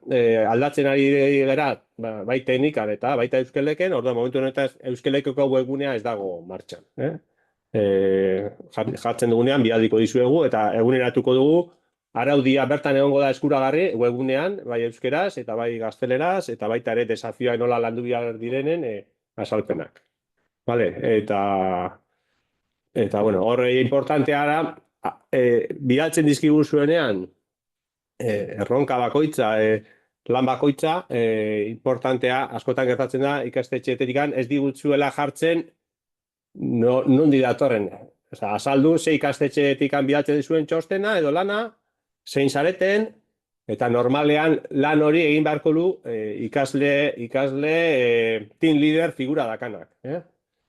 aldatzen ari gara, bai teknikan eta baita Euskeleken, orduan momentu honetan Euskelekeko webgunea ez dago martxan. Jartzen dugunean, bialdiko dizuegu eta eguneratuko dugu, araudia bertan egongo da eskuragarri webgunean, bai euskeraz eta bai gazteleraz, eta baita ere desafioa nola landu behar direnen azalpenak. Vale, eta bueno, horre importantea da, bidaltzen dizkiguzuenean, erronka bakoitza, lan bakoitza, importantea, askotan gertatzen da, ikastetxeeterikan ez digutzuela jartzen nondi datorren. Azaldu, ze ikastetxeetikan bidaltzen dizuen txostena edo lana, zein zareten, eta normalean lan hori egin beharko du ikasle team leader figura dakanak.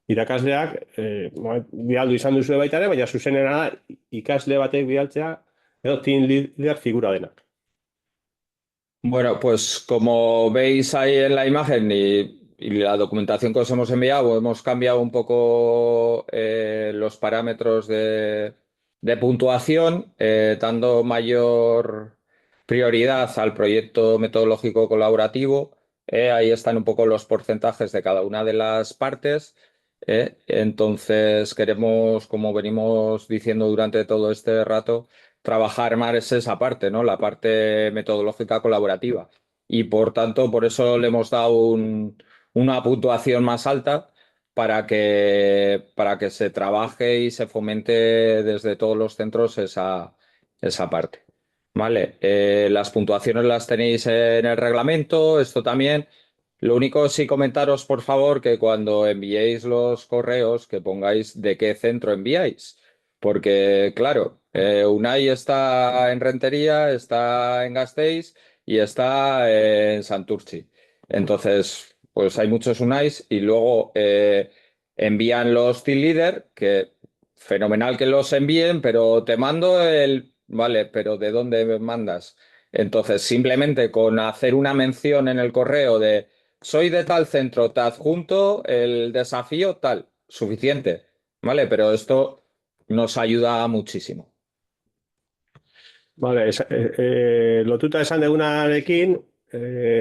Irakasleak bidaldu izan duzu baita ere, baina zuzenena da ikasle batek bidaltzea edo team leader figura denak. Bueno, pues como veis ahí en la imagen y la documentación que os hemos enviado, hemos cambiado un poco los parámetros de puntuación, dando mayor prioridad al proyecto metodológico colaborativo. Ahí están un poco los porcentajes de cada una de las partes. Entonces queremos, como venimos diciendo durante todo este rato, trabajar más esa parte, ¿no? La parte metodológica colaborativa. Y por tanto, por eso le hemos dado una puntuación más alta para que se trabaje y se fomente desde todos los centros esa parte. ¿Vale? Las puntuaciones las tenéis en el reglamento, esto también. Lo único sí comentaros, por favor, que cuando enviéis los correos, que pongáis de qué centro enviáis. Porque, claro, Unai está en Rentería, está en Gasteiz y está en Santurtzi. Entonces, pues hay muchos Unais y luego envían los team leader, que fenomenal que los envíen, pero te mando vale, pero ¿de dónde me mandas? Entonces, simplemente con hacer una mención en el correo de soy de tal centro, te adjunto el desafío tal, suficiente, ¿vale? Pero esto nos ayuda muchísimo. Vale, lotuta esan degunarekin,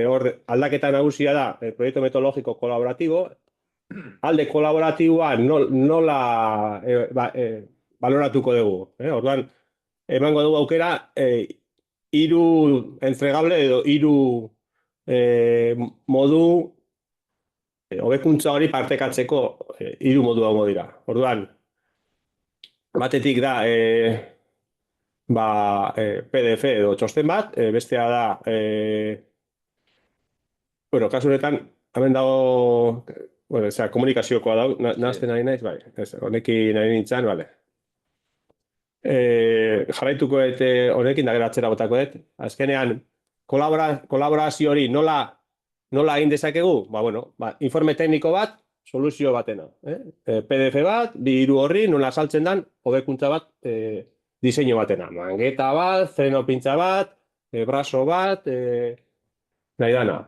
hor aldaketa nagusia da proiektu metodologiko kolaboratibo, alde kolaboratiboa nola baloratuko dugu. Orduan, emango dugu aukera, 3 entregable edo 3 modu hobekuntza hori partekatzeko 3 modu dago dira. Orduan, batetik da PDF edo txosten bat, bestea da, bueno, kasu honetan, hemen dago, bueno, komunikaziokoa dago, nahazten ari naiz, bai, honekin ari nintzen, bale. Jarraituko honekin, da gero atzera botako dut. Azkenean, kolaborazio hori nola egin dezakegu? Bueno, informe tekniko bat, soluzio batena. PDF bat, bi hiru horri, nola saltzen dan, hobekuntza bat, diseinu batena. Mangeta bat, freno pintza bat, brazo bat, nahi dana.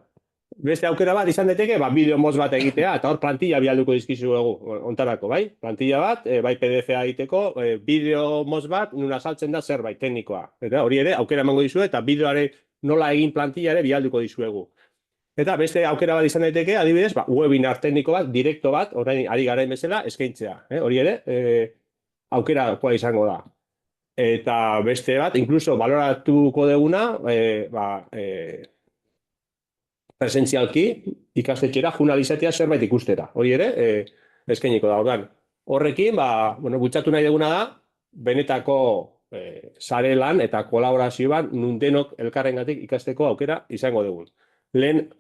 Beste aukera bat izan daiteke, bideo motz bat egitea, eta hor plantilla bialduko dizkizuegu, ontarako, bai? Plantilla bat, bai PDF-a egiteko, bideo motz bat, nuna saltzen da zerbait teknikoa. Eta hori ere, aukera emango dizue, eta bideoare nola egin plantilla ere bialduko dizuegu. Eta beste aukera bat izan daiteke, adibidez, webinar tekniko bat, direkto bat, orain ari garain bezala, eskaintzea. Hori ere, aukerakoa izango da. Eta beste bat, inkluso baloratuko deguna, presentzialki ikastetxera jurnalizatea zerbait ikustera. Hori ere, eskainiko da. Ordan, horrekin, bultzatu nahi duguna da, benetako sare lan eta kolaborazioan nun denok elkarrengatik ikasteko aukera izango dugun. Lehen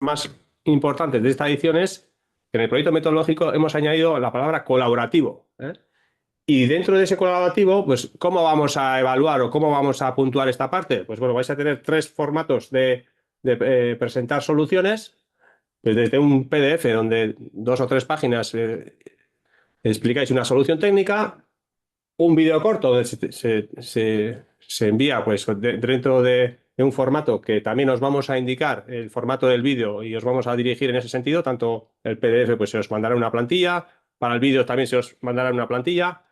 más importantes de esta edición es que en el proyecto metodológico hemos añadido la palabra colaborativo. Y dentro de ese colaborativo, pues, ¿cómo vamos a evaluar o cómo vamos a puntuar esta parte? Pues bueno, vais a tener 3 formatos de presentar soluciones, pues desde un PDF donde 2 o 3 páginas explicáis una solución técnica, un vídeo corto donde se envía pues, dentro de un formato que también os vamos a indicar el formato del vídeo y os vamos a dirigir en ese sentido, tanto el PDF pues se os mandará una plantilla, para el vídeo también se os mandará una plantilla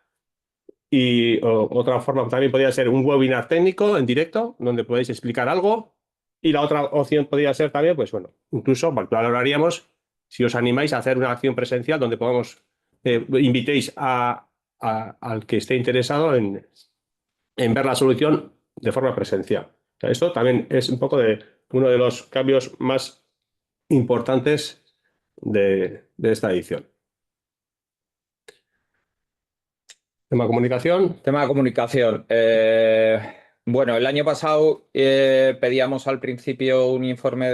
y otra forma también podría ser un webinar técnico en directo donde podéis explicar algo y la otra opción podría ser también, pues bueno, incluso valoraríamos si os animáis a hacer una acción presencial donde podamos, invitéis al que esté interesado en ver la solución de forma presencial. O sea, esto también es un poco de uno de los cambios más importantes de esta edición. Tema comunicación. Tema de comunicación. Bueno, el año pasado pedíamos al principio un informe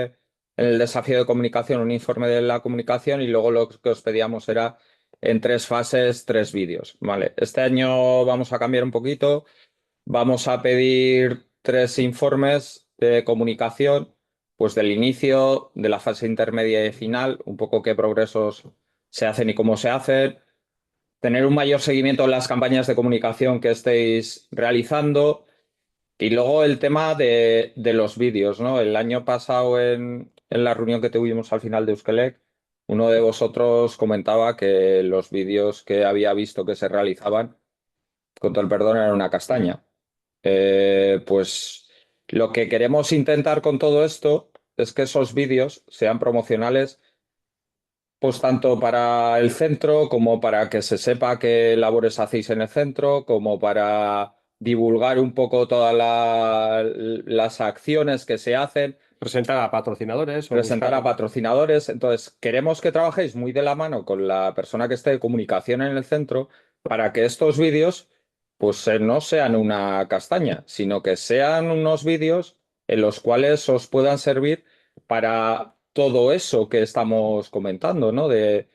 en el desafío de comunicación, un informe de la comunicación y luego lo que os pedíamos era en 3 fases, 3 vídeos. Vale, este año vamos a cambiar un poquito. Vamos a pedir 3 informes de comunicación, pues del inicio, de la fase intermedia y final, un poco qué progresos se hacen y cómo se hacen, tener un mayor seguimiento en las campañas de comunicación que estéis realizando y luego el tema de los vídeos, ¿no? El año pasado en la reunión que tuvimos al final de Euskelec, uno de vosotros comentaba que los vídeos que había visto que se realizaban, con todo el perdón, eran una castaña. Pues lo que queremos intentar con todo esto es que esos vídeos sean promocionales pues tanto para el centro como para que se sepa qué labores hacéis en el centro, como para divulgar un poco todas las acciones que se hacen. Presentar a patrocinadores. Presentar a patrocinadores. Entonces, queremos que trabajéis muy de la mano con la persona que esté de comunicación en el centro para que estos vídeos pues no sean una castaña, sino que sean unos vídeos en los cuales os puedan servir para todo eso que estamos comentando, ¿no? De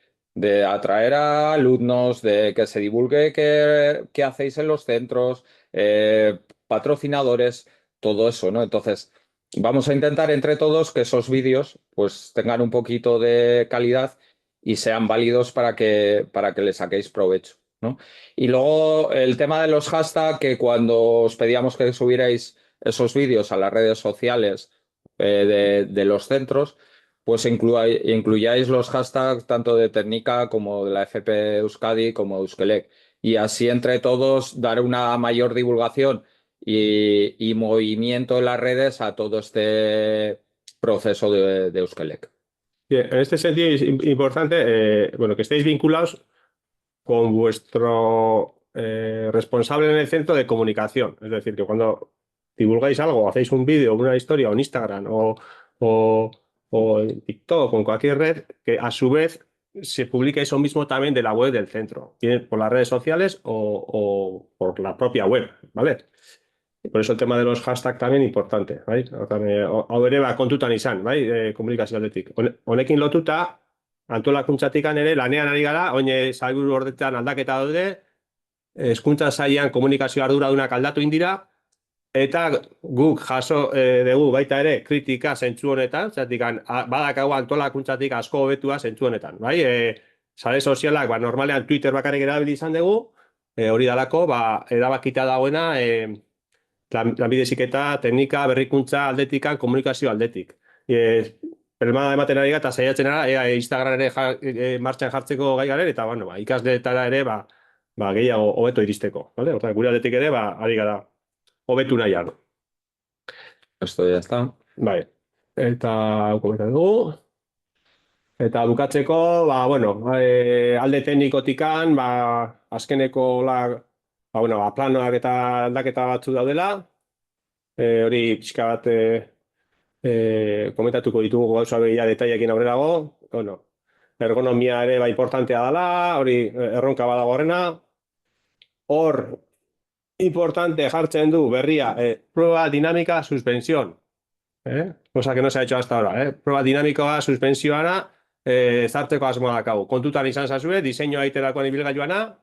atraer a alumnos, de que se divulgue qué hacéis en los centros, patrocinadores, todo eso, ¿no? Entonces, vamos a intentar entre todos que esos vídeos pues tengan un poquito de calidad y sean válidos para que le saquéis provecho, ¿no? Y luego el tema de los hashtags, que cuando os pedíamos que subierais esos vídeos a las redes sociales de los centros, pues incluyáis los hashtags tanto de Técnica como de la FP Euskadi como de Euskelec. Y así entre todos dar una mayor divulgación y movimiento en las redes a todo este proceso de Euskelec. Bien, en este sentido es importante bueno, que estéis vinculados con vuestro responsable en el centro de comunicación. Es decir, que cuando divulgáis algo, hacéis un vídeo, una historia, o en Instagram, o en TikTok, o en cualquier red, que a su vez se publique eso mismo también de la web del centro, bien por las redes sociales o por la propia web, ¿vale? Por eso el tema de los hashtags también importante, bai? Hau ere kontutan izan, bai? Komunikazio aldetik. Honekin lotuta, antolakuntzatik ere lanean ari gara, oine sailburu ordetan aldaketa daude, hezkuntza sailean komunikazio arduradunak aldatu indira, eta guk jaso dugu baita ere kritika zentzu honetan, zergatik badakagu antolakuntzatik asko hobetua zentzu honetan, bai? Sare sozialak, normalean Twitter bakarrik erabili izan dugu, hori dalako, erabakita dagoena, lanbide heziketa, teknika, berrikuntza aldetikan, komunikazio aldetik. Pelmada ematen ari gara, eta saiatzen ara, Instagram ere martxan jartzeko gai garen, eta ikasleetara ere gehiago hobeto iristeko. Horta, gure aldetik ere, ari gara hobetu nahian. Esto ya está. Bai, eta komentan dugu. Eta bukatzeko, alde teknikotikan, azkeneko planoak eta aldaketa batzu daudela. Hori pixka bat komentatuko ditugu gauza behia detailekin aurrerago. Ergonomia ere importantea dela, hori erronka badago horrena. Hor, importante jartzen du berria, prueba dinámica suspensión. Cosa que no se ha hecho hasta ahora. Prueba dinámica suspensioana zartzeko asmoa dakagu. Kontutan izan zazue, diseinua egiterakoan ibilgailuana,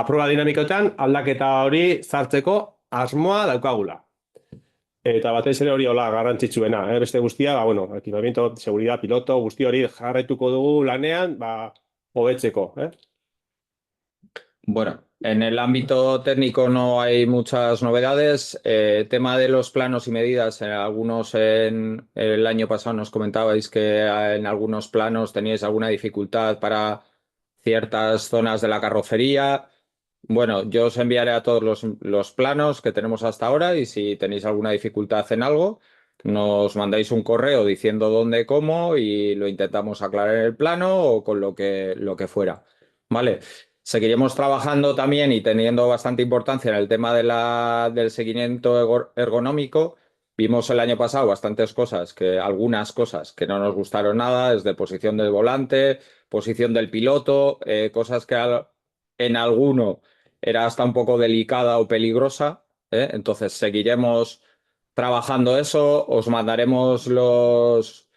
prueba dinamikoetan aldaketa hori zartzeko asmoa daukagula. Eta batez ere hori hola garrantzitsuena. Beste guztia, equipamiento, seguridad, piloto, guzti hori jarraituko dugu lanean, hobetzeko. Bueno, en el ámbito técnico no hay muchas novedades. Tema de los planos y medidas, algunos en el año pasado nos comentabais que en algunos planos teníais alguna dificultad para ciertas zonas de la carrocería. Bueno, yo os enviaré a todos los planos que tenemos hasta ahora y si tenéis alguna dificultad en algo, nos mandáis un correo diciendo dónde, cómo y lo intentamos aclarar en el plano o con lo que fuera. ¿Vale? Seguiremos trabajando también y teniendo bastante importancia en el tema del seguimiento ergonómico. Vimos el año pasado algunas cosas que no nos gustaron nada, desde posición del volante, posición del piloto, cosas que en alguno era hasta un poco delicada o peligrosa. Entonces seguiremos trabajando eso, os mandaremos los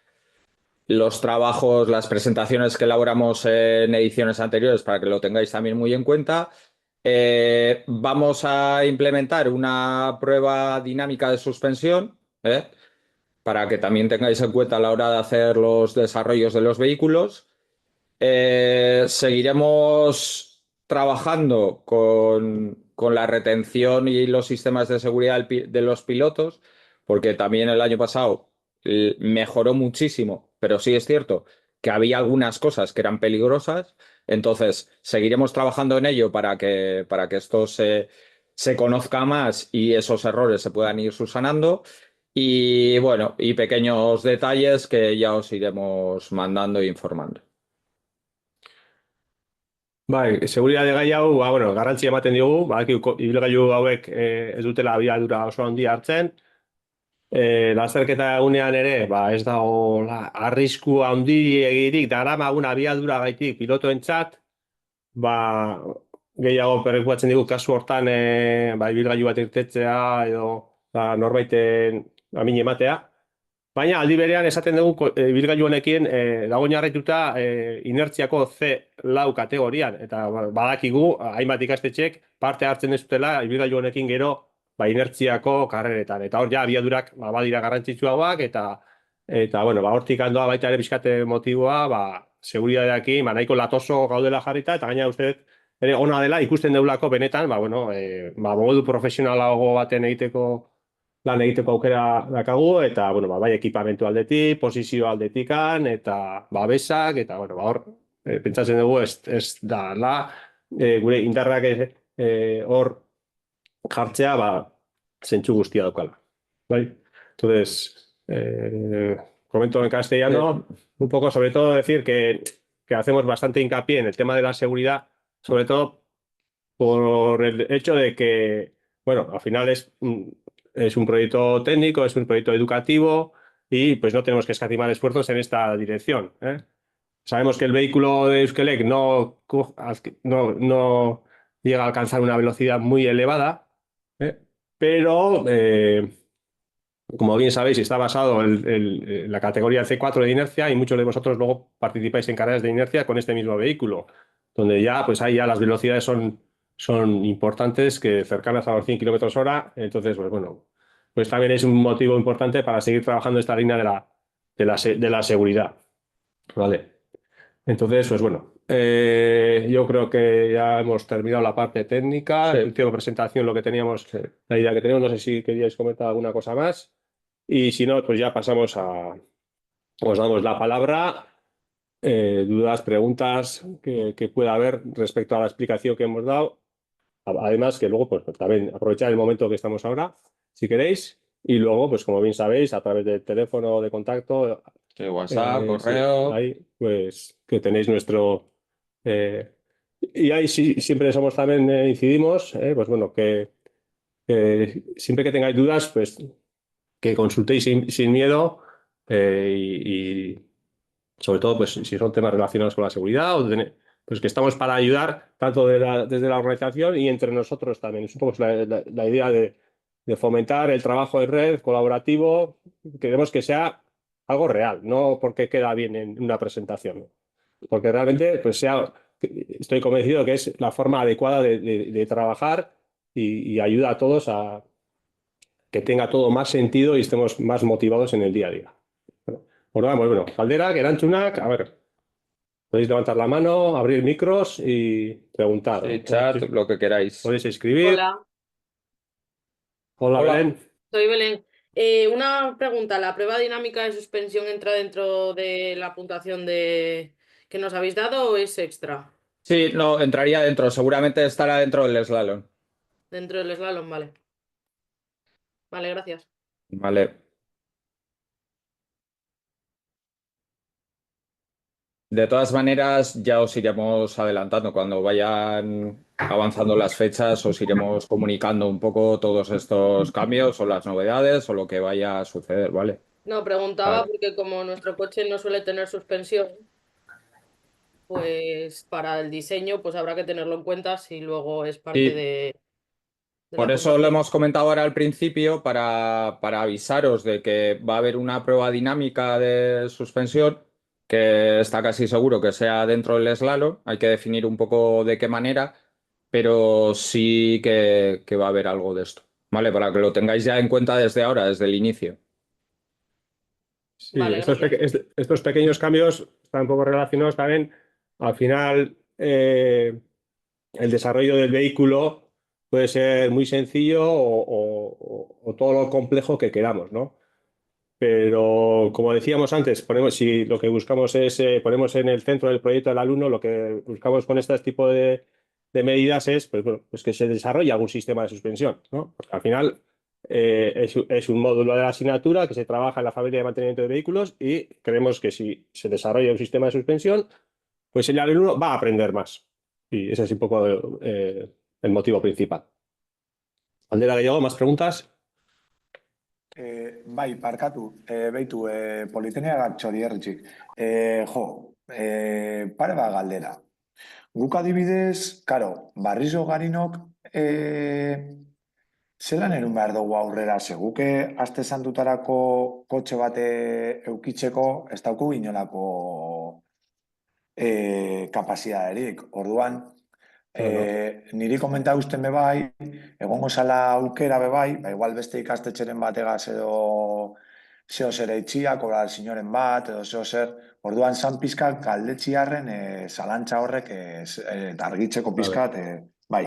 trabajos, las presentaciones que elaboramos en ediciones anteriores para que lo tengáis también muy en cuenta. Vamos a implementar una prueba dinámica de suspensión, para que también tengáis en cuenta a la hora de hacer los desarrollos de los vehículos. Seguiremos trabajando con la retención y los sistemas de seguridad de los pilotos, porque también el año pasado mejoró muchísimo, pero sí es cierto que había algunas cosas que eran peligrosas. Entonces seguiremos trabajando en ello para que esto se conozca más y esos errores se puedan ir subsanando. Y bueno, y pequeños detalles que ya os iremos mandando e informando. Seguridade gai hau, garrantzia ematen diogu, ibilgailu hauek ez dutela abiadura oso handia hartzen. Lasterketa egunean ere, ez dago arrisku handiegirik daramagun abiadura gaitik pilotoentzat, gehiago perekuatzen digu kasu hortan ibilgailu bat irtetzea edo norbaiten amin ematea. Baina aldi berean esaten dugu ibilgailu honekin dago oinarrituta inertziako C4 kategorian, eta badakigu hainbat ikastetxek parte hartzen ez dutela ibilgailu honekin gero inertziako karreretan. Eta hor abiadurak badira garrantzitsuagoak eta hortik handoa baita ere pixkate motiboa seguridadeakin nahiko latoso gaudela jarrita eta gaina uste ere ona dela ikusten deulako benetan modu profesionalago baten lan egiteko aukera dakagu, eta, bai ekipamentu aldetik, posizio aldetikan, eta babesak, eta, hor, pentsatzen dugu ez da, gure indarrak hor jartzea, zentzu guztia daukala. Entonces, comento en castellano, un poco, sobre todo, decir que hacemos bastante hincapié en el tema de la seguridad, sobre todo por el hecho de que, bueno, al final es un proyecto técnico, es un proyecto educativo y pues no tenemos que escatimar esfuerzos en esta dirección, ¿eh? Sabemos que el vehículo de Euskelec no llega a alcanzar una velocidad muy elevada, ¿eh? Pero, como bien sabéis, está basado en la categoría C4 de inercia y muchos de vosotros luego participáis en carreras de inercia con este mismo vehículo, donde ya, pues ahí ya las velocidades son importantes, que cercanas a los 100 kilómetros hora. Entonces, pues bueno, pues también es un motivo importante para seguir trabajando esta línea de la seguridad. ¿Vale? Entonces, pues bueno, yo creo que ya hemos terminado la parte técnica, Sí. el última presentación, lo que teníamos, la idea que tenemos. No sé si queríais comentar alguna cosa más. Y si no, pues ya pasamos os damos la palabra. Dudas, preguntas que pueda haber respecto a la explicación que hemos dado. Además, que luego, pues también aprovechar el momento que estamos ahora, si queréis. Y luego, pues como bien sabéis, a través del teléfono de contacto, Sí, WhatsApp, sí, correo. ahí, pues que tenéis nuestro. Y ahí sí, siempre somos también, incidimos, pues bueno, que siempre que tengáis dudas, pues que consultéis sin miedo, y sobre todo, pues si son temas relacionados con la seguridad, pues que estamos para ayudar tanto desde la organización y entre nosotros también. Es un poco la idea de fomentar el trabajo de red colaborativo. Queremos que sea algo real, no porque queda bien en una presentación, ¿no? Porque realmente, pues estoy convencido que es la forma adecuada de trabajar y ayuda a todos a que tenga todo más sentido y estemos más motivados en el día a día. Bueno, vamos, bueno, Galderak, erantzunak, a ver, podéis levantar la mano, abrir micros y preguntar. Sí, chat, lo que queráis. Podéis escribir. Hola, Hola, Hola. Belén. soy Belén. Una pregunta, ¿la prueba dinámica de suspensión entra dentro de la puntuación que nos habéis dado o es extra? Sí, no, entraría dentro. Seguramente estará dentro del slalom. Dentro del slalom, vale. Vale, gracias. Vale. De todas maneras, ya os iremos adelantando. Cuando vayan avanzando las fechas, os iremos comunicando un poco todos estos cambios o las novedades o lo que vaya a suceder, ¿vale? No, preguntaba Vale. porque como nuestro coche no suele tener suspensión, pues para el diseño pues habrá que tenerlo en cuenta si luego es parte Sí. de Por la eso lo puntuación. hemos comentado ahora al principio, para avisaros de que va a haber una prueba dinámica de suspensión, que está casi seguro que sea dentro del slalom. Hay que definir un poco de qué manera, pero sí que va a haber algo de esto, ¿vale? Para que lo tengáis ya en cuenta desde ahora, desde el inicio. Sí, Vale, gracias. estos pequeños cambios están un poco relacionados también. Al final, el desarrollo del vehículo puede ser muy sencillo o todo lo complejo que queramos, ¿no? Pero como decíamos antes, si lo que buscamos es, ponemos en el centro del proyecto del alumno, lo que buscamos con este tipo de medidas es, pues, bueno, pues que se desarrolle algún sistema de suspensión, ¿no? Porque al final, es un módulo de la asignatura que se trabaja en la familia de mantenimiento de vehículos y creemos que si se desarrolla un sistema de suspensión, pues el alumno va a aprender más. Y ese es un poco, el motivo principal. Aldera Gallego, ¿más preguntas? Bai, parkatu, beitu, politenia gatxoriertxik. Pare bat galdera. Guk adibidez, karo, barrizo garinok, zelan erun behar dugu aurrera, guke aste santutarako kotxe bate eukitzeko, ez dauku inolako kapazitaterik. Orduan, niri komenta usten be bai, egongo zala aukera be bai, igual beste ikastetxeren bategaz edo zeo zer eitxia, kobra sinoren bat, edo zeo zer, orduan zan pizkat galdetxiarren zalantza horrek argitzeko pizkat, bai.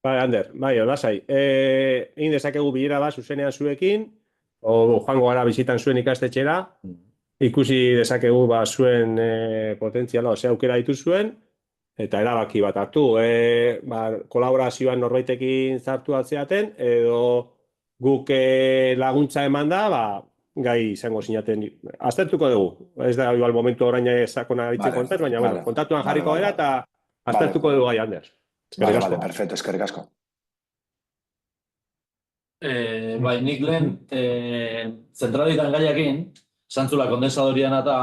Bai, Ander, bai, lasai. Egin dezakegu bilera bat zuzenean zuekin, o joango gara bizitan zuen ikastetxera, ikusi dezakegu zuen potentziala, ze aukera dituzuen, eta erabaki bat hartu. Kolaborazioan norbaitekin zartu atzeaten, edo guk laguntza eman da, gai izango zinaten. Aztertuko dugu. Ez da igual momentu orain sakona ditzen kontatu, baina bueno, kontatuan jarriko gara eta aztertuko dugu gai, Ander. Vale, perfecto, eskerrik asko. Bai, nik lehen zentralitan gaiakin, zantzula kondensadorian eta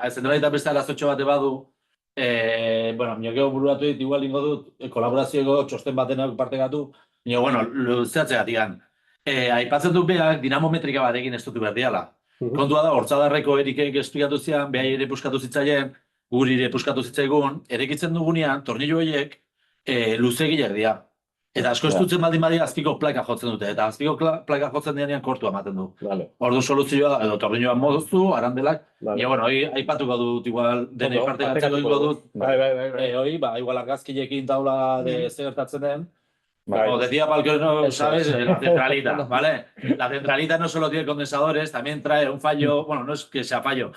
zentralitan beste arazotxo bate badu, bueno, niokeo buruatu dit, igual ingo dut, kolaborazioeko txosten batenak partekatu, nio, bueno, luzeatzeatikan. Aipatzen dut behar dinamometrika batekin ez dutu behar diala. Kontua da, hortzadarreko erikek esplikatu zian, behar ere puskatu zitzaien, guri ere puskatu zitzaigun, erekitzen dugunean, tornillo horiek luzegileak dira. Eta asko ez dutzen baldin badia azpiko plaka jotzen dute, eta azpiko plaka jotzen denean kortua ematen du. Ordu soluzioa, edo tornilloa moduztu, arandelak, ja, bueno, aipatuko dut igual, denei parte gatzeko ingo dut, igual argazkilekin taula de zer gertatzen den, como decía Pal que no sabes, la centralita, ¿vale? La centralita no solo tiene condensadores, también trae un fallo, bueno, no es que sea fallo,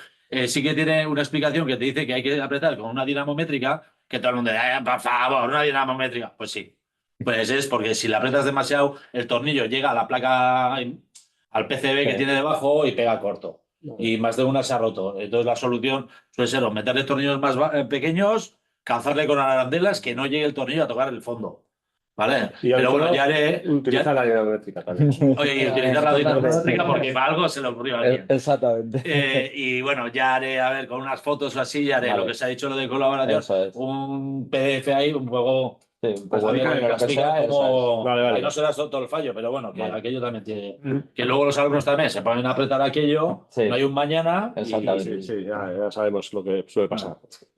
sí que tiene una explicación que te dice que hay que apretar con una dinamométrica, que todo el mundo dice, por favor, una dinamométrica. Pues sí. Pues es porque si la apretas demasiado, el tornillo llega a la placa, al PCB que tiene debajo y pega corto. Y más de una se ha roto. Entonces la solución suele ser o meterle tornillos más pequeños, calzarle con arandelas que no llegue el tornillo a tocar el fondo. ¿Vale? Pero bueno, ya haré... Utilizar la dinamométrica también. Oye, y utilizar la dinamométrica porque para algo se le ocurrió a alguien. Exactamente. Y bueno, ya haré, a ver, con unas fotos o así, ya haré lo que se ha dicho lo de colaboración, un PDF ahí, un juego... Sí, pues que no será todo el fallo, pero bueno, que aquello también tiene... Que luego los alumnos también se ponen a apretar aquello, no hay un mañana... Exactamente. Sí, ya sabemos lo que suele pasar.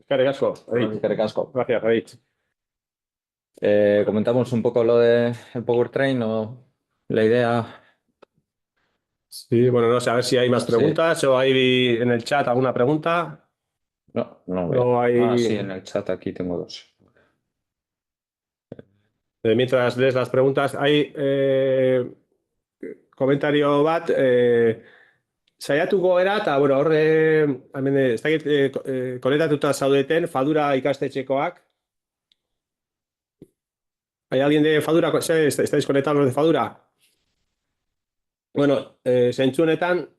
Casco. Gracias, David. Comentamos un poco lo del Powertrain o la idea. Sí, bueno, no sé, a ver si hay más preguntas o hay en el chat alguna pregunta. No hay... sí, en el chat aquí tengo dos. Mientras lees las preguntas, hay komentario bat, saiatuko era, eta bueno, horre, ez dakit, konektatuta zaudeten, Fadura ikastetxekoak. ¿Hay alguien de Fadura? ¿Estáis conectados los de Fadura? Bueno, zentzu honetan,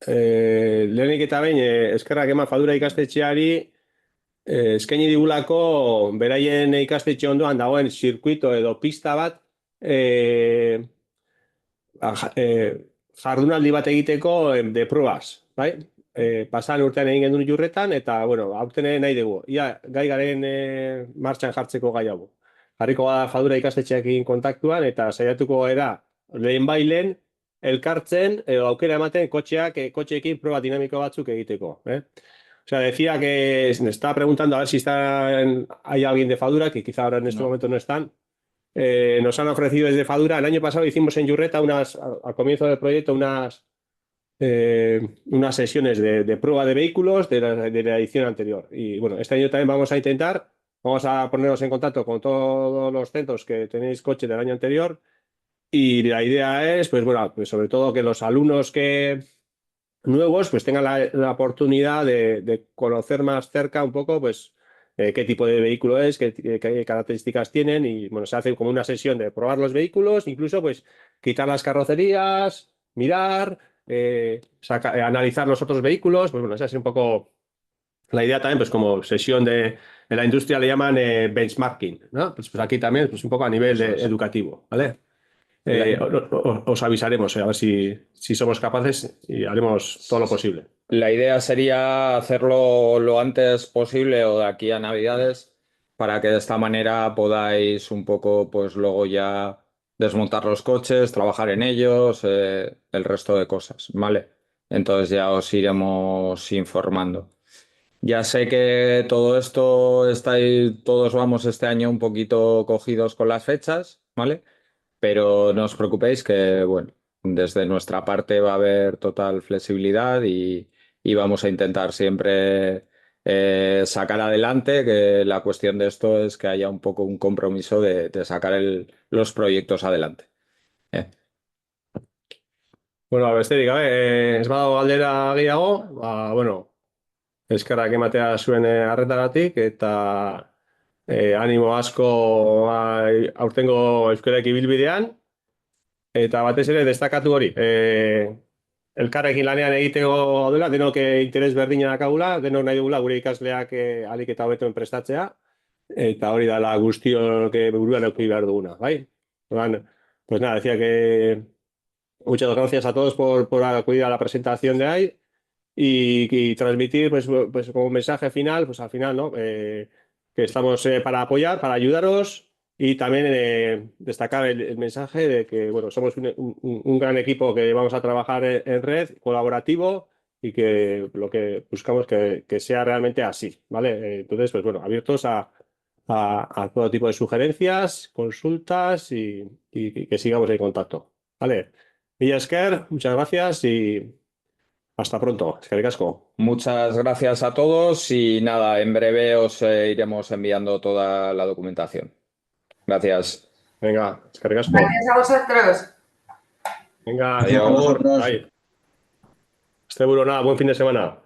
lehenik eta behin, eskerrak eman Fadura ikastetxeari, eskaini digulako beraien ikastetxe ondoan dagoen zirkuito edo pista bat jardunaldi bat egiteko de pruebas, bai? Pasan urtean egin gendun Jurretan eta, bueno, aurten nahi dugu. Ia, gai garen martxan jartzeko gai hau. Jarriko da Fadura ikastetxeekin kontaktuan eta saiatuko era lehen bailen elkartzen edo aukera ematen kotxeekin proba dinamiko batzuk egiteko, O sea, decía que me estaba preguntando a ver si hay alguien de Fadura, que quizá ahora en este momento no están. Nos han ofrecido desde Fadura. El año pasado hicimos en Jurreta al comienzo del proyecto unas sesiones de prueba de vehículos de la edición anterior. Y bueno, este año también vamos a ponernos en contacto con todos los centros que tenéis coche del año anterior. Y la idea es, pues bueno, pues sobre todo que los alumnos nuevos pues tengan la oportunidad de conocer más cerca un poco pues qué tipo de vehículo es, qué características tienen y bueno, se hace como una sesión de probar los vehículos, incluso pues quitar las carrocerías, mirar, analizar los otros vehículos, pues bueno, esa es un poco la idea también, pues como sesión en la industria le llaman benchmarking, ¿no? Pues aquí también pues un poco a nivel educativo, ¿vale? Os avisaremos a ver si somos capaces y haremos todo lo posible. La idea sería hacerlo lo antes posible o de aquí a Navidades para que de esta manera podáis un poco, pues luego ya desmontar los coches, trabajar en ellos, el resto de cosas, ¿vale? Entonces ya os iremos informando. Ya sé que todo esto todos vamos este año un poquito cogidos con las fechas, ¿vale? Pero no os preocupéis que, bueno, desde nuestra parte va a haber total flexibilidad y vamos a intentar siempre sacar adelante, que la cuestión de esto es que haya un poco un compromiso de sacar los proyectos adelante. Bueno, besterik gabe, ez badago galdera gehiago, bueno, eskerrak ematea zuen arretagatik eta animo asko aurtengo euskarak ibilbidean eta batez ere destakatu hori. Elkarrekin lanean egiteko dela, denok interes berdina dakagula, denok nahi dugula gure ikasleak ahalik eta hobeten prestatzea eta hori dala guztiok buruan eduki behar duguna, bai? Orduan, pues nada, decía que muchas gracias a todos por acudir a la presentación de ahí y transmitir pues como mensaje final, pues al final, ¿no? Que estamos para apoyar, para ayudaros y también destacar el mensaje de que, bueno, somos un gran equipo que vamos a trabajar en red, colaborativo y que lo que buscamos que sea realmente así, ¿vale? Entonces, pues bueno, abiertos a todo tipo de sugerencias, consultas y que sigamos en contacto, ¿vale? Mila esker, muchas gracias y hasta pronto. Eskerrik asko. Muchas gracias a todos y nada, en breve os iremos enviando toda la documentación. Gracias. Venga, eskerrik asko. Gracias a vosotros. Venga, Adiós. Bai. Asteburu ona, buen fin de semana.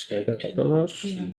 Gracias a todos.